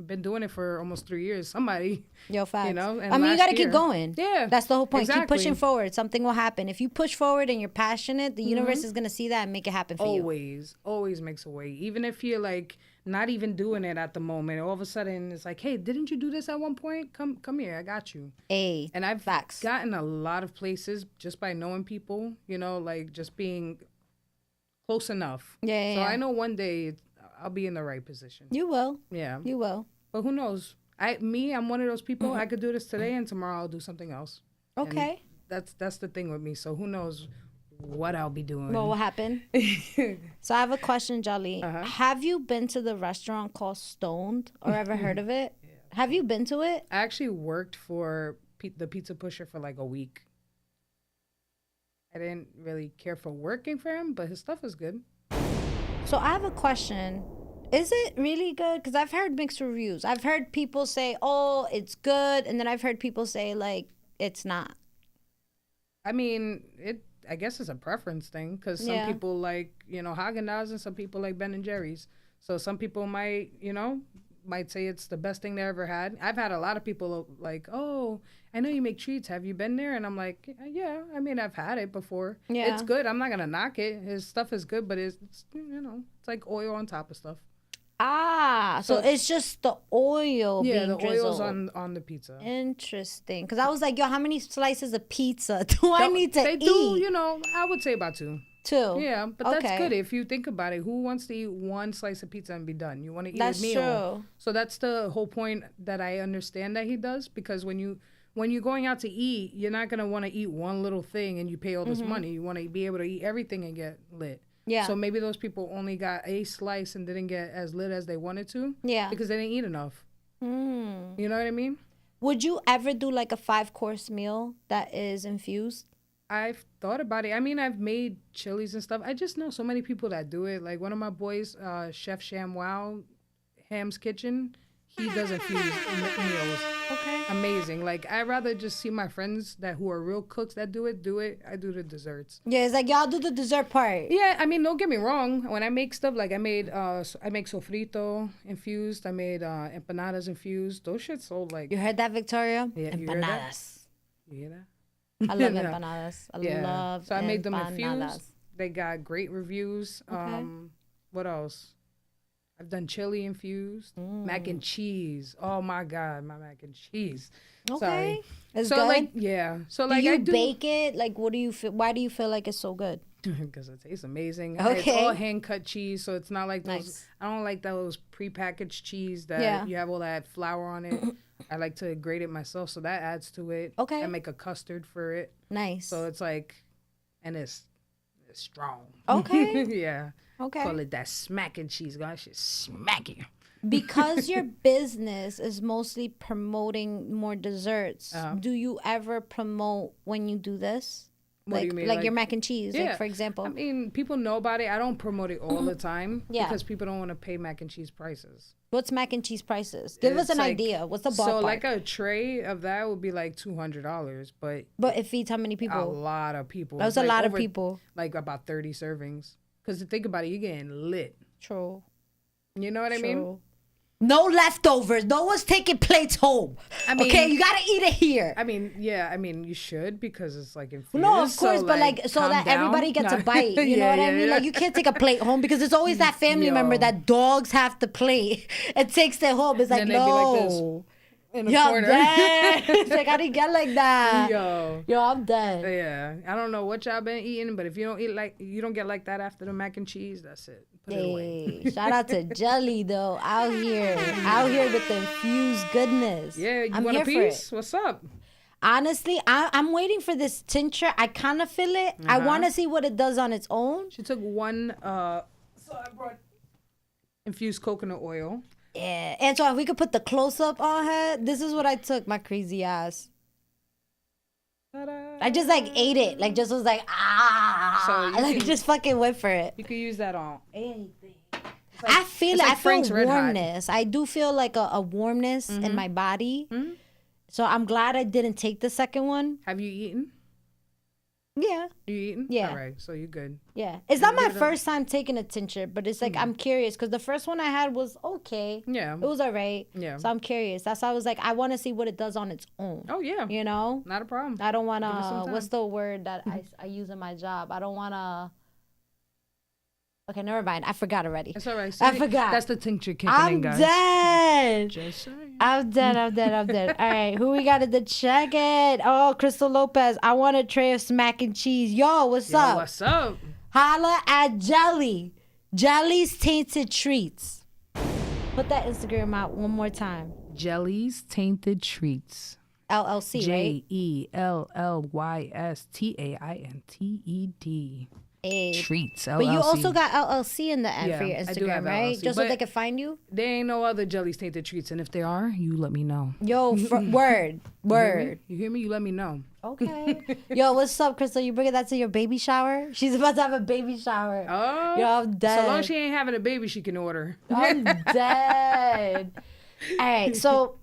Been doing it for almost 3 years. Somebody. Yo, facts. And I mean, you got to keep going. Yeah. That's the whole point. Exactly. Keep pushing forward. Something will happen. If you push forward and you're passionate, the universe is going to see that and make it happen for you. Always makes a way. Even if you're like not even doing it at the moment, all of a sudden it's like, hey, didn't you do this at one point? Come here, I got you. Hey, and I've gotten a lot of places just by knowing people, like just being close enough. Yeah. So I know one day I'll be in the right position. You will. Yeah. You will. But who knows? I'm one of those people. I could do this today and tomorrow I'll do something else. Okay. And that's the thing with me. So who knows what I'll be doing. What will happen? So I have a question, Jolie. Have you been to the restaurant called Stoned or ever heard of it? Yeah. Have you been to it? I actually worked for the pizza pusher for like a week. I didn't really care for working for him, but his stuff was good. So I have a question. Is it really good? Because I've heard mixed reviews. I've heard people say, oh, it's good. And then I've heard people say, like, it's not. I mean, I guess it's a preference thing because some people like, Haagen-Dazs and some people like Ben & Jerry's. So some people might say it's the best thing they ever had. I've had a lot of people like, oh, I know you make treats. Have you been there? And I'm like, yeah. I mean, I've had it before. Yeah. It's good. I'm not gonna knock it. His stuff is good, but it's it's like oil on top of stuff. Ah, so it's just the oil Yeah, being the drizzled. oil's on the pizza. Interesting. Because I was like, yo, how many slices of pizza do I need to They eat? do, I would say about 2. 2. Yeah, but that's good if you think about it. Who wants to eat one slice of pizza and be done? You want to eat a meal. True. So that's the whole point that I understand that he does, because when you're going out to eat, you're not gonna want to eat one little thing and you pay all this money. You want to be able to eat everything and get lit. Yeah. So maybe those people only got a slice and didn't get as lit as they wanted to. Yeah. Because they didn't eat enough. You know what I mean? Would you ever do like a 5-course meal that is infused? I've thought about it. I mean, I've made chilies and stuff. I just know so many people that do it. Like one of my boys, Chef ShamWow, Ham's Kitchen, he does infused meals. Okay. Amazing. Like I'd rather just see my friends who are real cooks that do it. I do the desserts. Yeah, it's like y'all do the dessert part. Yeah, I mean, don't get me wrong. When I make stuff, like I make sofrito infused. I made empanadas infused. Those shit sold like. You heard that, Victoria? Yeah, you heard that? Empanadas. You hear that? I love empanadas. I love So I made them empanadas. infused. They got great reviews. Okay. What else? I've done chili infused, mac and cheese. Oh my God, my mac and cheese. Okay. Sorry. It's So good. like, yeah. So do like, you I do bake it? Like, what do you feel? Why do you feel like it's so good? because it tastes amazing. Okay. It's all hand cut cheese, so it's not like those. Nice. I don't like those prepackaged cheese that you have all that flour on it. I like to grate it myself, so that adds to it. Okay. I make a custard for it, Nice. so it's like, and it's strong. Okay. Yeah. Okay. Call it that smacking cheese. Gosh, it's smacking. Because your business is mostly promoting more desserts, do you ever promote when you do this? What do you mean? Like your mac and cheese, like for example. I mean, people know about it. I don't promote it all the time Yeah. because people don't want to pay mac and cheese prices. What's mac and cheese prices? Give us It's an like- idea. What's the ballpark? So like a tray of that would be like $200, but But it feeds how many a people? lot of people. That was It's a like lot of over- people. Like about 30 servings. Because to think about it, you're getting lit. True. You know what I mean? True. No leftovers. No one's taking plates home. I mean- okay, you gotta eat it here. I mean, yeah, I mean, you should because it's like infused. No, of course, so, but like so calm that down. everybody gets a No. bite. You know what I mean? Like you can't take a plate home because it's always that family member Yo. that dogs have to plate and takes it home. It's like then they'd be like this no. in the Yo, I'm corner. dead. It's like I didn't get like that. Yo. I'm dead. Yeah, I don't know what y'all been eating, but if you don't get like that after the mac and cheese, that's it. Put it away. Hey, shout out to Jelly though, out here with the infused goodness. Yeah, you I'm want a here for piece? What's up? Honestly, I'm waiting for this tincture. I kind of feel it. I want to see what it does on its own. She took one. So I brought infused coconut oil. Yeah, and so if we could put the close up on her, this is what I took. My crazy ass. Ta-da. I just like ate it, like just was like So you like can- just fucking went for it. You could use that on anything. I feel it's it. like I feel Frank's Red Hot. warmness. I do feel like a warmness in my body. So I'm glad I didn't take the second one. Have you eaten? Yeah, You eaten? Yeah. All right, so you're good. yeah. It's not my give it a- first time taking a tincture, but it's like I'm curious because the first one I had was okay. Yeah. It was alright. Yeah. So I'm curious. That's why I was like, I want to see what it does on its own. Oh yeah. You know? Not a problem. I don't want Give it some to, what's time. the word that I use in my job? I don't want to, okay, never mind. I forgot already. It's all right. I See, forgot. That's the tincture kicking in, I'm guys. dead. Just saying. I'm dead. All right, who we got at the check-in? Oh, Crystal Lopez. I want a tray of smack and cheese. Yo, what's Yo, up? what's up? Holla at Jelly. Jelly's Tainted Treats. Put that Instagram out one more time. Jelly's Tainted Treats. LLC, right? JELLYSTAINTED. Hey. Treats. LLC. But you also got LLC in the end for your Yeah, I do have Instagram, right? LLC, Just so but- they can find you? There ain't no other Jelly's Tainted Treats, and if there are, you let me know. Yo, word. You hear me? You let me know. Okay. Yo, what's up, Crystal? You bringing that to your baby shower? She's about to have a baby shower. Oh. Yo, I'm dead. So long as she ain't having a baby, she can order. I'm dead. All right, so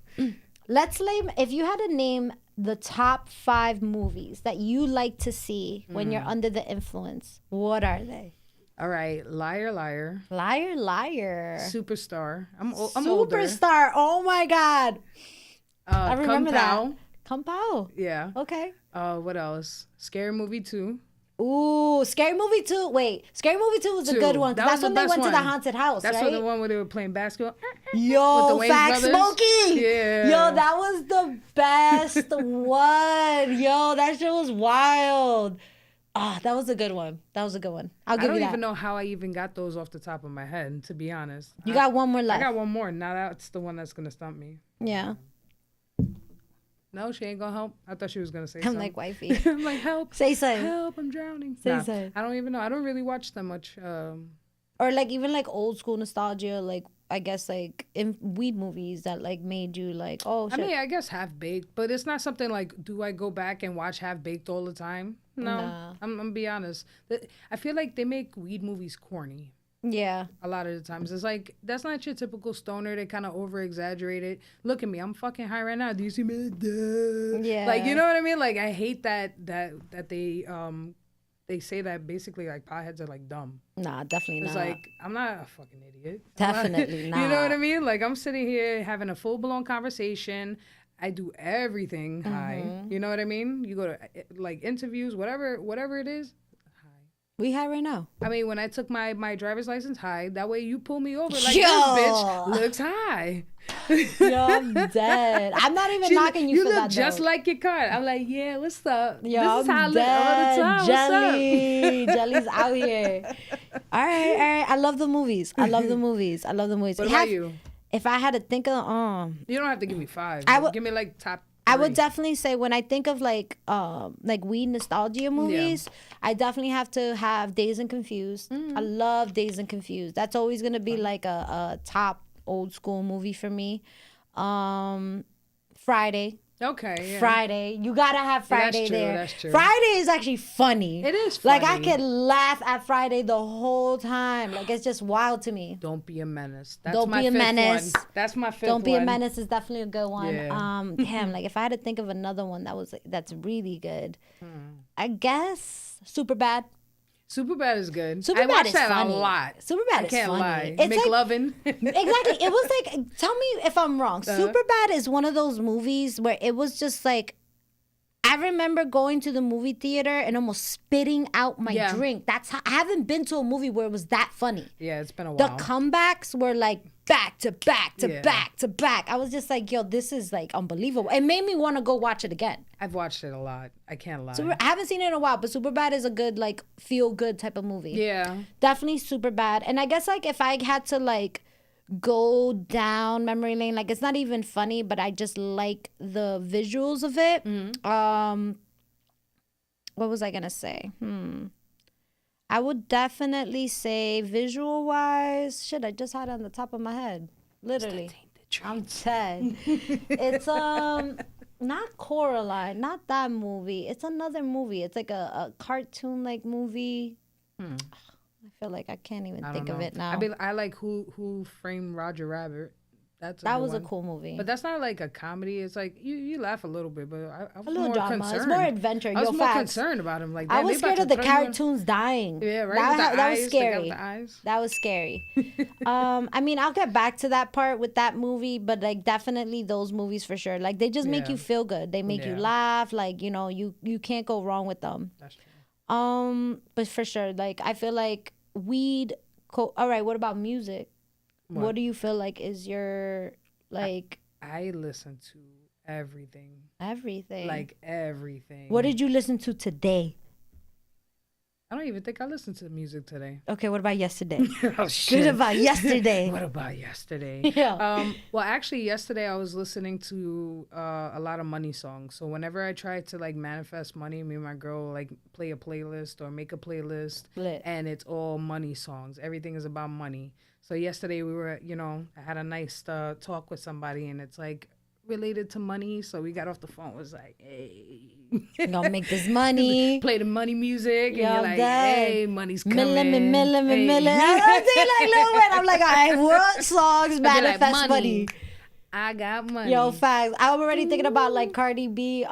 let's name, if you had to name the top 5 movies that you like to see when you're under the influence, what are they? All right. Liar, liar. Liar, liar. Superstar. I'm older. Superstar. Oh my God. I remember Kung Pao. that. Kung Pao. Yeah. Okay. What else? Scary Movie 2. Ooh, Scary Movie 2. Wait, Scary Movie 2 was a good one. 'Cause That that's was when the they best went to the one. haunted house, That's right? the one where they were playing basketball. Yo, With the Wayans Fat brothers. Smokey. Yeah. Yo, that was the best one. Yo, that shit was wild. Ah, that was a good one. That was a good one. I'll I give don't you that. even know how I even got those off the top of my head, to be honest. You got one more I left. got one more. Now that's the one that's gonna stump me. Yeah. No, she ain't gonna help. I thought she was gonna say I'm something. like, wifey. I'm like, help. Say something. Help, I'm drowning. Say Nah, something. I don't even know. I don't really watch that much. Or like even like old school nostalgia, like I guess like in weed movies that like made you like, oh I shit. mean, I guess Half Baked, but it's not something like, do I go back and watch Half Baked all the time? No. Nah. I'm gonna be honest. I feel like they make weed movies corny. Yeah. A lot of the times it's like, that's not your typical stoner. They kind of over exaggerate it. Look at me, I'm fucking high right now. Do you see me? Duh. Yeah. Like, you know what I mean? Like, I hate that they say that basically like potheads are like dumb. Nah, definitely It's not. like, I'm not a fucking idiot. Definitely You know what not. I mean? Like, I'm sitting here having a full blown conversation. I do everything high. Mm-hmm. You know what I mean? You go to like interviews, whatever it is. We high right now. I mean, when I took my driver's license high, that way you pull me over like Yo. this bitch looks high. Yo, I'm dead. I'm not even knocking you for look that. just though. like your car. I'm like, yeah, what's up? Yo, this is how I I'm look all the time. Jelly. Jelly's out here. All right. I love the movies. I love the movies. What about you? If I had to think of, You don't have to give me 5. I would- give me like top 3. I would definitely say when I think of like weed nostalgia movies, I definitely have to have Dazed and Confused. I love Dazed and Confused. That's always gonna be like a top old school movie for me. Friday. Okay. Yeah. Friday. You gotta have Friday true, there. that's true. Friday is actually funny. It is Like I funny. could laugh at Friday the whole time. Like it's just wild to me. Don't be a menace. That's Don't my be a fifth menace. one. That's my fifth Don't be one. a menace is definitely a good one. Yeah. Damn, like if I had to think of another one that's really good, I guess Superbad. Superbad is good. I Superbad watch is that funny. a lot. Superbad I is can't funny. lie. It's like- McLovin. Exactly. It was like, tell me if I'm wrong. Superbad is one of those movies where it was just like, I remember going to the movie theater and almost spitting out my Yeah. drink. That's how I haven't been to a movie where it was that funny. Yeah, it's been a The while. comebacks were like back to back to Yeah. back to back. I was just like, yo, this is like unbelievable. It made me want to go watch it again. I've watched it a lot. I can't lie. I haven't seen it in a while, but Superbad is a good like feel good type of movie. Yeah. Definitely Superbad. And I guess like if I had to like go down memory lane, like it's not even funny, but I just like the visuals of it. What was I gonna say? I would definitely say visual wise, shit, I just had it on the top of my head. Literally. I'm dead. It's not Coraline, not that movie. It's another movie. It's like a cartoon like movie. I feel like I can't even I think don't of know. it now. I like Who Framed Roger Rabbit. That's That good was a one. cool movie. But that's not like a comedy. It's like you laugh a little bit, but I was A little more drama. concerned. It's more adventure. I was Yo, more facts. concerned about him. Like I damn, was they about scared of to the throw you in- cartoons dying. Yeah, right. That, With the that was eyes, they got scary. the eyes. That was scary. I mean, I'll get back to that part with that movie, but like definitely those movies for sure. Like they just make Yeah. you feel good. They make you Yeah. laugh. Like, you know, you can't go wrong with them. That's true. But for sure, like I feel like weed. All right, what about music? What do you feel like is your like I listen to everything. everything? Like everything. What did you listen to today? I don't even think I listened to music today. Okay, what about yesterday? Oh What shit. about yesterday? What about yesterday? Yeah. Well, actually, yesterday I was listening to a lot of money songs. So whenever I try to like manifest money, me and my girl will, like play a playlist or make a playlist, Lit. and it's all money songs. Everything is about money. So yesterday we were, I had a nice talk with somebody, and it's like related to money. So we got off the phone. It was like, hey. Gonna make this money. Play the money music, Yo, and you're like, dead. hey, money's coming. Million. Hey. I'm saying like Lil Wayne. I'm like, all right, what songs I'd be like, manifest money? I got money. Yo, facts. I'm already thinking about like Cardi B,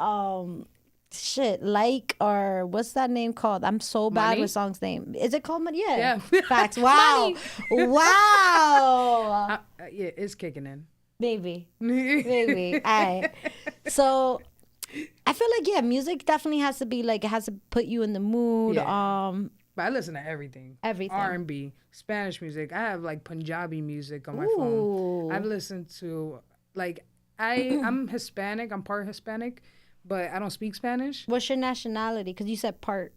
shit, like, or what's that name called? I'm so bad Money? with songs name. Is it called Money? Yeah. Yeah. Facts. Wow. Wow. Yeah, it's kicking in. Maybe. All right. So I feel like, yeah, music definitely has to be like, it has to put you in the mood. Yeah. But I listen to everything. Everything. R&B, Spanish music. I have like Punjabi music on my Ooh. phone. I've listened to like I'm Hispanic. I'm part Hispanic, but I don't speak Spanish. What's your nationality? Because you said part.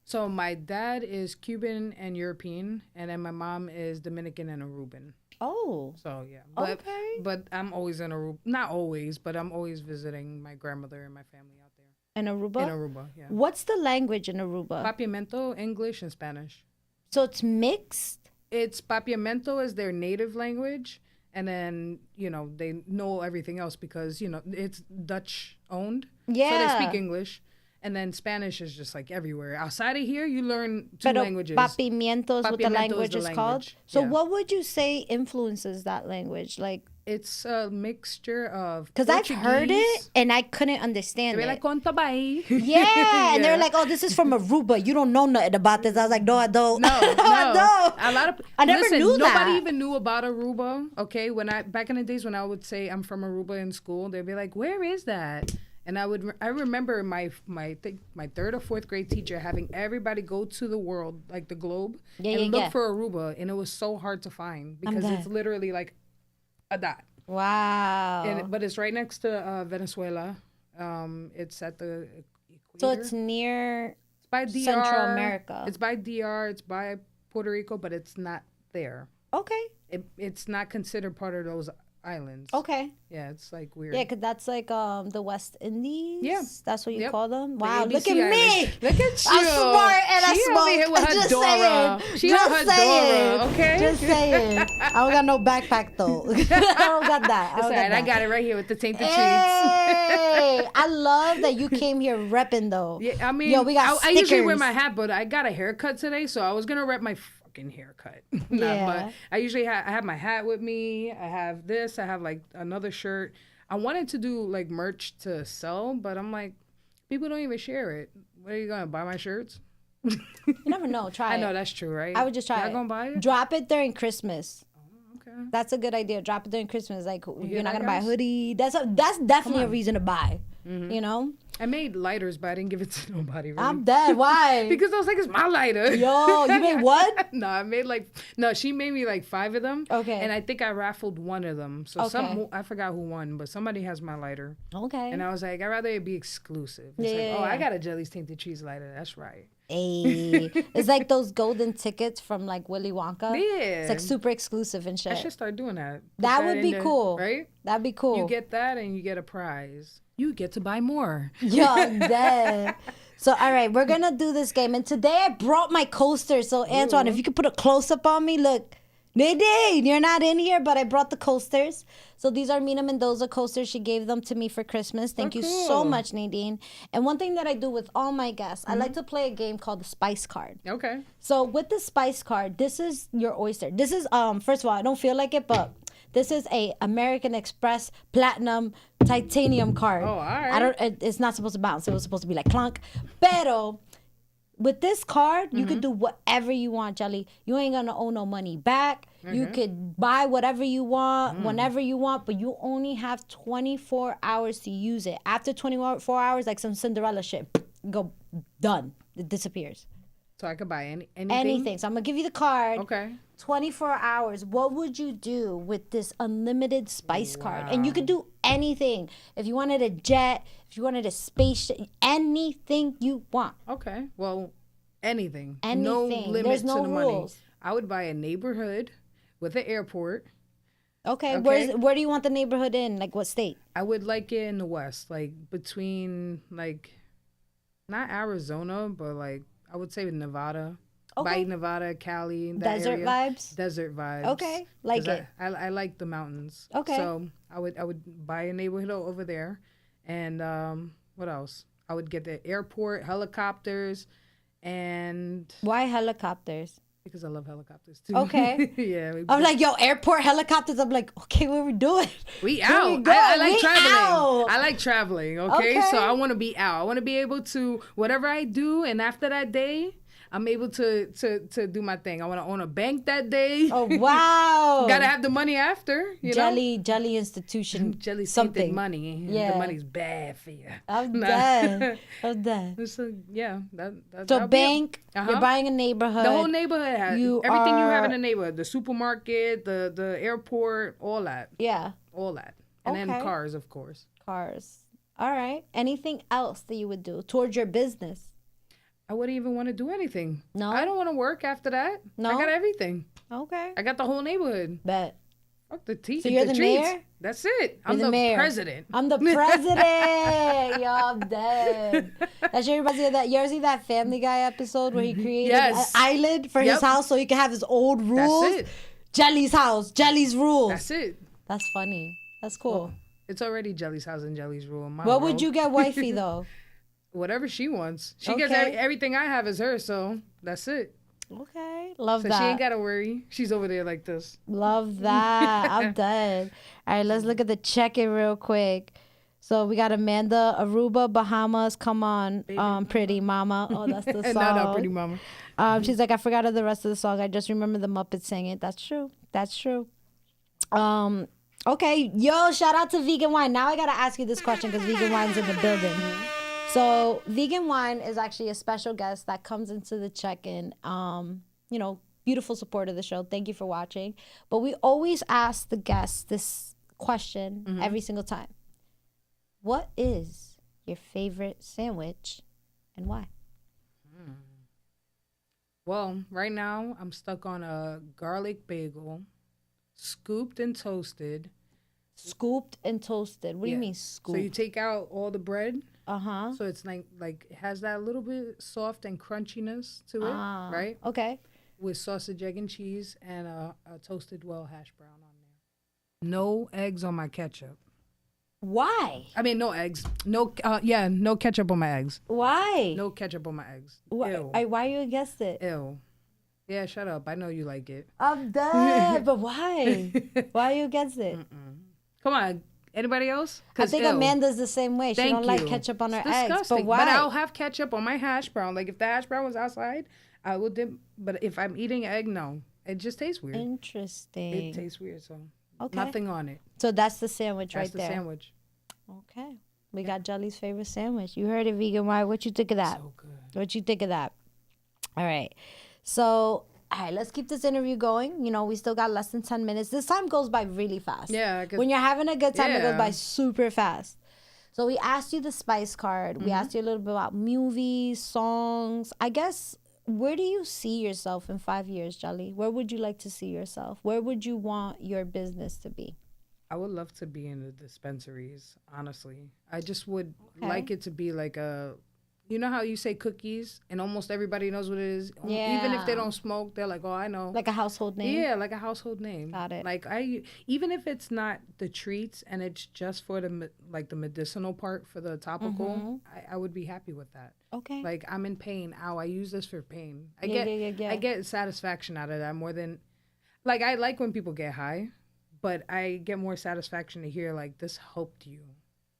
So my dad is Cuban and European, and then my mom is Dominican and Aruban. Oh. So yeah. Okay. But I'm always in Aruba. Not always, but I'm always visiting my grandmother and my family out there. In Aruba? In Aruba, yeah. What's the language in Aruba? Papiamento, English, and Spanish. So it's mixed? It's Papiamento is their native language, and then, you know, they know everything else because, you know, it's Dutch owned. Yeah. So they speak English. And then Spanish is just like everywhere. Outside of here, you learn two languages. Papiamiento is what the language is called. So yeah. what would you say influences that language? Like, it's a mixture of because I've heard it and I couldn't understand They're it. like, "Conta bye." Yeah, and they're like, "Oh, this is from Aruba. You don't know nothing about this." I was like, "No, I don't." No. No. A lot of I never knew that. Nobody even knew about Aruba. Okay, back in the days when I would say I'm from Aruba in school, they'd be like, "Where is that?" And I remember my third or fourth grade teacher having everybody go to the world, like the globe, and look for Aruba, and it was so hard to find because it's literally like a dot. Wow. But it's right next to Venezuela. It's at the equator. So it's near by DR, Central America. It's by DR. It's by Puerto Rico, but it's not there. Okay. It's not considered part of those islands. Okay. Yeah, it's like weird. Yeah, because that's like the West Indies. Yeah. That's what you call them. Wow, ABC look at me. Look at you. I'm smart and I She over here smoke. with her Just Dora. saying. She Just on her saying. Dora, okay? Just saying. I don't got no backpack though. I don't got that. That's all right. I got it right here with the Tainted treats. Hey, I love that you came here repping though. Yeah, I mean, yo, we got I usually wear stickers. my hat, but I got a haircut today, so I was gonna rep my fucking haircut. Yeah. But I usually I have my hat with me. I have this. I have like another shirt. I wanted to do like merch to sell, but I'm like, people don't even share it. What are you gonna buy my shirts? You never know. Try it. I know that's true, right? I would just try Y'all it. gonna buy it? Drop it during Christmas. Okay. That's a good idea. Drop it during Christmas. Like you're not that, gonna buy a guys? hoodie. That's definitely a reason to buy. You know. I made lighters, but I didn't give it to nobody. Really. I'm dead. Why? Because I was like, it's my lighter. Yo, you made what? She made me like 5 of them. Okay. And I think I raffled one of them. So I forgot who won, but somebody has my lighter. Okay. And I was like, I'd rather it be exclusive. It's like, oh, I got a Jelly's Tainted Cheese lighter. That's right. Hey, it's like those golden tickets from like Willy Wonka. Yeah. It's like super exclusive and shit. I should start doing that. Put That would be cool. Right? That'd be cool. You get that and you get a prize. You get to buy more. Yo, I'm dead. So, all right, we're going to do this game. And today I brought my coaster. So, Antoine, if you could put a close-up on me. Look, Nadine, you're not in here, but I brought the coasters. So, these are Mina Mendoza coasters. She gave them to me for Christmas. Thank you so much, Nadine. And one thing that I do with all my guests, I like to play a game called the Spice Card. Okay. So, with the Spice Card, this is your oyster. This is, first of all, I don't feel like it, but... This is a American Express Platinum Titanium card. Oh, all right. It's not supposed to bounce. It was supposed to be like clunk. Pero with this card, you could do whatever you want, Jelly. You ain't gonna owe no money back. You could buy whatever you want, whenever you want, but you only have 24 hours to use it. After 24 hours, like some Cinderella shit, go done. It disappears. So I could buy anything? Anything. So I'm gonna give you the card. Okay. 24 hours. What would you do with this unlimited spice card? And you could do anything. If you wanted a jet, if you wanted a spaceship, anything you want. Okay. Well, anything. Anything. No limit There's no to the money. rules. I would buy a neighborhood with an airport. Okay. Where do you want the neighborhood in? Like what state? I would like it in the West, like between like not Arizona, but like I would say Nevada. Okay. By Nevada, Cali, that Desert area. vibes? Desert vibes. Okay. Like 'Cause it. I like the mountains. Okay. So I would buy a neighborhood over there, and what else? I would get the airport, helicopters, and Why helicopters? because I love helicopters too. Okay. Yeah. I'm like, yo, airport helicopters. I'm like, okay, what are we doing? We Where out. we go? I like We traveling. out. I like traveling. Okay? Okay. So I want to be out. I want to be able to whatever I do, and after that day, I'm able to do my thing. I want to own a bank that day. Oh wow! Gotta have the money after. You know? Jelly institution. Jelly something. Money. Yeah. The money's bad for you. I'm dead. I'm dead. So yeah, So bank, you're buying a neighborhood. The whole neighborhood has everything you have in the neighborhood. The supermarket, the airport, all that. Yeah. All that. And then cars, of course. Cars. All right. Anything else that you would do towards your business? I wouldn't even want to do anything. No? I don't want to work after that. No? I got everything. Okay. I got the whole neighborhood. Bet. Fuck the tea. So you're the treats. mayor? That's it. I'm the mayor. president. I'm the president. Yo, I'm dead. That shit reminds me of that. You ever see that Family Guy episode where he created an island for his house so he can have his old rules? That's it. Jelly's house. Jelly's rules. That's it. That's funny. That's cool. Well, it's already Jelly's house and Jelly's rule. What would you get wifey though? Whatever she wants. She gets everything I have is hers, so that's it. Okay. Love that. So she ain't got to worry. She's over there like this. Love that. I'm dead. All right, let's look at the check-in real quick. So we got Amanda, Aruba, Bahamas. Come on, Pretty Mama. Oh, that's the song. No, Pretty Mama. She's like, I forgot of the rest of the song. I just remember the Muppets singing. That's true. That's true. Okay. Yo, shout out to Vegan Wine. Now I got to ask you this question because Vegan Wine's in the building. So Vegan Wine is actually a special guest that comes into the check-in. You know, beautiful support of the show. Thank you for watching. But we always ask the guests this question every single time. What is your favorite sandwich and why? Well, right now I'm stuck on a garlic bagel, scooped and toasted. Scooped and toasted. What do you mean scooped? So you take out all the bread. Uh-huh. So it's like it has that little bit soft and crunchiness to it, right? Okay. With sausage, egg, and cheese, and a toasted hash brown on there. No eggs on my ketchup. Why? I mean, no eggs. No ketchup on my eggs. Why? No ketchup on my eggs. Why? Ew. Why you against it? Ew. Yeah, shut up. I know you like it. I'm dead. But why? Why are you against it? Come on. Anybody else? I think Amanda's the same way. She don't like ketchup on her eggs. But why? But I'll have ketchup on my hash brown. Like if the hash brown was outside, I would dip. But if I'm eating egg, no. It just tastes weird. Interesting. It tastes weird, so nothing on it. So that's the sandwich That's right there. the sandwich. Okay. We got Jelly's favorite sandwich. You heard it, Vegan Wine. What you think of that? So good. What you think of that? All right. So, all right, let's keep this interview going. You know, we still got less than 10 minutes. This time goes by really fast. Yeah. When you're having a good time, it goes by super fast. So we asked you the spice card. We asked you a little bit about movies, songs. I guess, where do you see yourself in 5 years, Jelly? Where would you like to see yourself? Where would you want your business to be? I would love to be in the dispensaries, honestly. I just would like it to be like a, you know how you say cookies and almost everybody knows what it is? Yeah. Even if they don't smoke, they're like, oh, I know. Like a household name? Yeah, like a household name. Got it. Like even if it's not the treats and it's just for the medicinal part for the topical, I would be happy with that. Okay. Like I'm in pain. Ow, I use this for pain. I Yeah. get satisfaction out of that more than, like I like when people get high. But I get more satisfaction to hear, like, this helped you.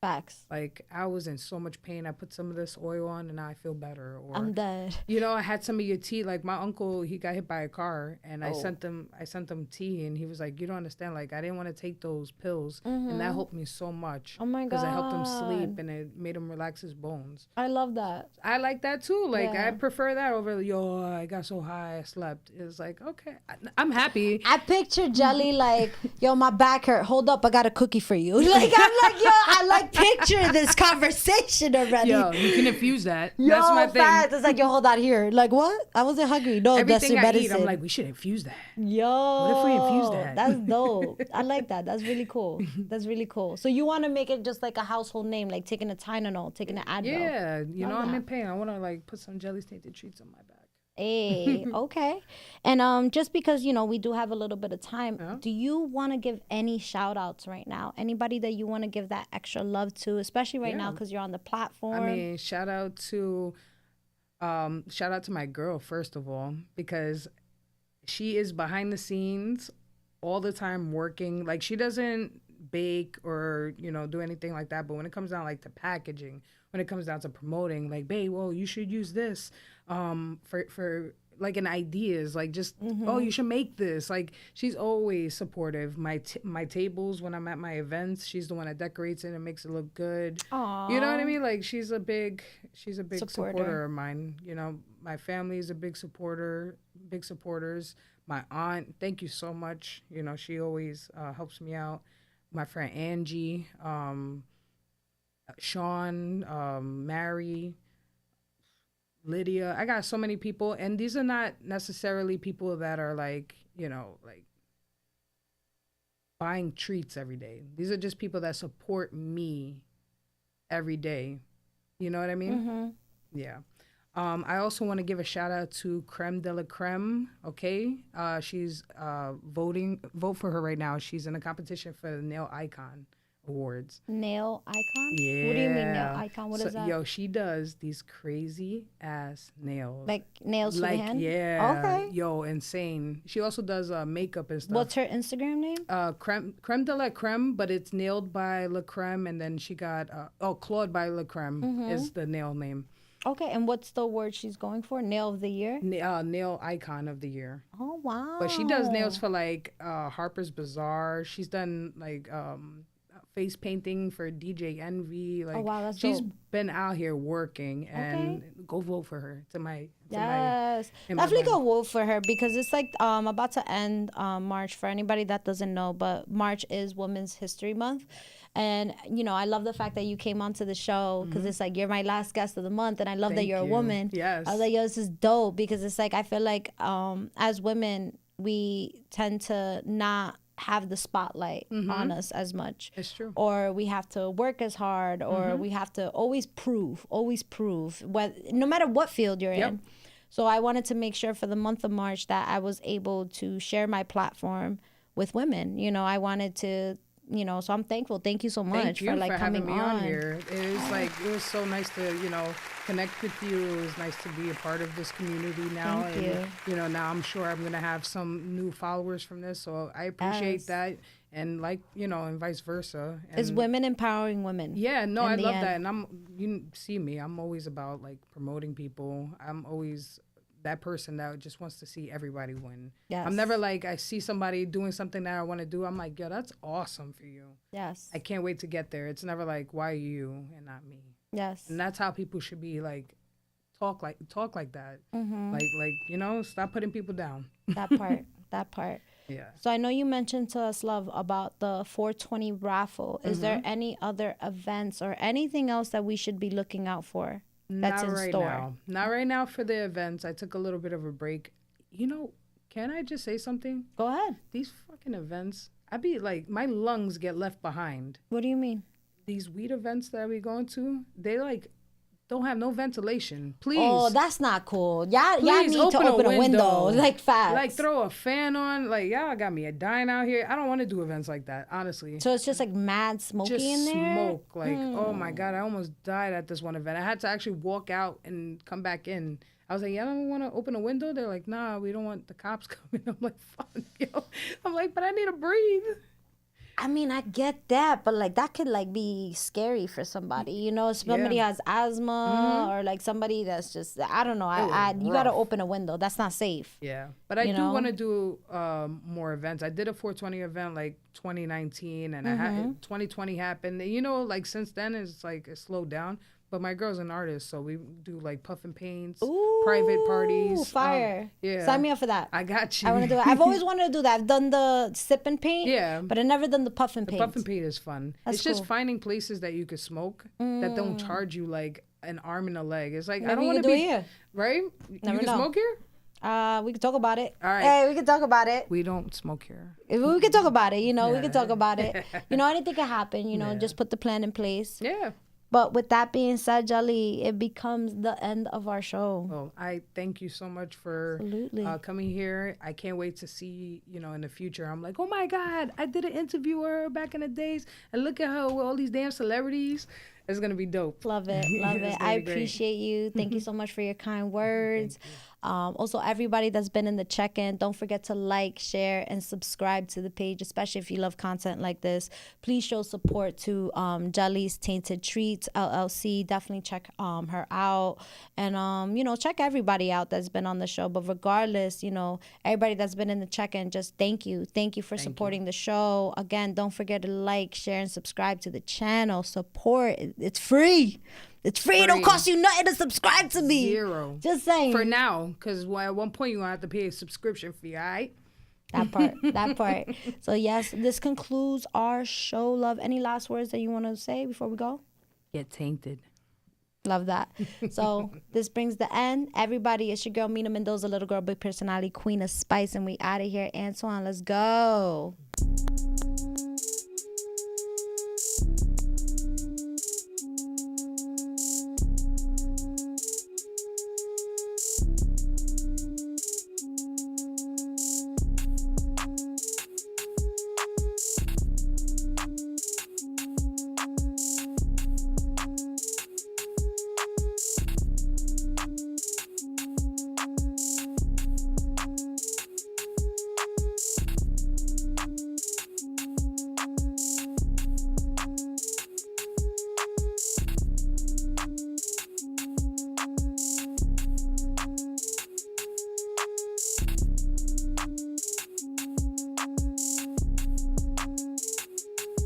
Facts. Like, I was in so much pain. I put some of this oil on, and now I feel better. Or, I'm dead. You know, I had some of your tea. Like, my uncle, he got hit by a car, and I sent him tea, and he was like, you don't understand. Like, I didn't want to take those pills, and that helped me so much. Oh, my God. Because it helped him sleep, and it made him relax his bones. I love that. I like that, too. Like, I prefer that over, yo, I got so high, I slept. It's like, okay, I'm happy. I picture Jelly like, yo, my back hurt. Hold up, I got a cookie for you. Like, I'm like, yo, I like picture this conversation already. Yo, you can infuse that. Yo, that's my thing. Fast. It's like, yo, hold on here. Like, what? I wasn't hungry. No, that's Everything your I medicine. eat, I'm like, we should infuse that. Yo. What if we infuse that? That's dope. I like that. That's really cool. That's really cool. So you want to make it just like a household name, like taking a Tylenol, taking an Advil. Yeah, you know, Love I'm that. in pain. I want to like put some Jelly's Tainted treats on my back. Hey, okay. And just because, you know, we do have a little bit of time, do you want to give any shout outs right now? Anybody that you want to give that extra love to, especially right now because you're on the platform? I mean, shout out to my girl, first of all, because she is behind the scenes all the time working. Like, she doesn't bake or, you know, do anything like that. But when it comes down like to packaging, when it comes down to promoting, like, babe, well, you should use this for like an ideas, like just oh, you should make this. Like she's always supportive. My tables when I'm at my events, she's the one that decorates it and makes it look good. Aww. You know what I mean? Like she's a big supporter of mine. You know, my family is a big supporters. My aunt, thank you so much. You know, she always helps me out. My friend Angie, Sean, Mary, Lydia. I got so many people, and these are not necessarily people that are like, you know, like buying treats every day. These are just people that support me every day. You know what I mean? Yeah. I also want to give a shout out to Creme de la Creme. Okay, she's vote for her right now. She's in a competition for the Nail Icon Awards. Nail icon? Yeah. What do you mean nail icon? What is that? Yo, she does these crazy ass nails. Like nails for the hand? Yeah. Okay. Yo, insane. She also does makeup and stuff. What's her Instagram name? Creme de la Creme, but it's nailed by La Creme, and then she got Claude by La Creme is the nail name. Okay, and what's the word she's going for? Nail of the year? Nail icon of the year. Oh, wow. But she does nails for like Harper's Bazaar. She's done like face painting for DJ Envy. Like, oh, wow, that's she's dope. been out here working, and go vote for her. Yes, definitely go vote for her because it's like about to end March. For anybody that doesn't know, but March is Women's History Month. And, you know, I love the fact that you came onto the show because it's like you're my last guest of the month. And I love that you're a woman. Yes. I was like, yo, this is dope because it's like I feel like as women, we tend to not have the spotlight on us as much. It's true. Or we have to work as hard or we have to always prove, no matter what field you're in. So I wanted to make sure for the month of March that I was able to share my platform with women. You know, I wanted to, you know, so I'm thankful. Thank you so much for like coming having me on here. It was so nice to, you know, connect with you. It was nice to be a part of this community now. Thank you. You know, now I'm sure I'm gonna have some new followers from this. So I appreciate that. And like, you know, and vice versa. And it's women empowering women. Yeah, no, I love that. And you see me, I'm always about like promoting people. I'm always that person that just wants to see everybody win. Yes. I'm never like, I see somebody doing something that I want to do. I'm like, yo, that's awesome for you. Yes. I can't wait to get there. It's never like, why you and not me? Yes. And that's how people should be like, talk like that. Like, you know, stop putting people down. That part. Yeah. So I know you mentioned to us, love, about the 420 raffle. Is there any other events or anything else that we should be looking out for? That's Not in right store. now. Not right now for the events. I took a little bit of a break. You know, can I just say something? Go ahead. These fucking events, I be like, my lungs get left behind. What do you mean? These weed events that we going to, they like don't have no ventilation. Please. Oh, that's not cool. Y'all Please need to open a window. Like fast. Like throw a fan on. Like y'all got me dying out here. I don't want to do events like that, honestly. So it's just like mad smoky Just in there? smoke. Like, oh my God, I almost died at this one event. I had to actually walk out and come back in. I was like, y'all don't want to open a window? They're like, nah, we don't want the cops coming. I'm like, fuck, yo. I'm like, but I need to breathe. I mean, I get that, but like that could like be scary for somebody, you know, if somebody has asthma or like somebody that's just, I don't know. You got to open a window. That's not safe. Yeah. But I do want to do more events. I did a 420 event like 2019 and 2020 happened. You know, like since then it's like it slowed down. But my girl's an artist, so we do like puff and paints, private parties. Fire. Yeah. Sign me up for that. I got you. I want to do it. I've always wanted to do that. I've done the sip and paint. Yeah. But I've never done the puff and paint. Puff and paint is fun. It's just finding places that you could smoke that don't charge you like an arm and a leg. It's like, I don't want to be here. Right? Never you can smoke here? We can talk about it. All right. Hey, we can talk about it. We don't smoke here. We can talk about it, you know, we can talk about it. You know, anything can happen, you know, just put the plan in place. Yeah. But with that being said, Jali, it becomes the end of our show. Well, I thank you so much for coming here. I can't wait to see, you know, in the future. I'm like, oh my God, I did an interview with her back in the days. And look at her with all these damn celebrities. It's going to be dope. Love it. Love it. I appreciate you. Thank you so much for your kind words. Also, everybody that's been in the check-in, don't forget to like, share, and subscribe to the page, especially if you love content like this. Please show support to Jelly's Tainted Treats LLC. Definitely check her out. And, check everybody out that's been on the show. But regardless, everybody that's been in the check-in, just thank you. Thank you for supporting the show. Again, don't forget to like, share, and subscribe to the channel. Support. It's free. It's free. It don't cost you nothing to subscribe to me. Zero. Just saying. For now, because at one point you're going to have to pay a subscription fee, all right? That part. So, yes, this concludes our show, love. Any last words that you want to say before we go? Get tainted. Love that. So, this brings the end. Everybody, it's your girl, Mina Mendoza, little girl, big personality, queen of spice, and we out of here. Antoine, let's go.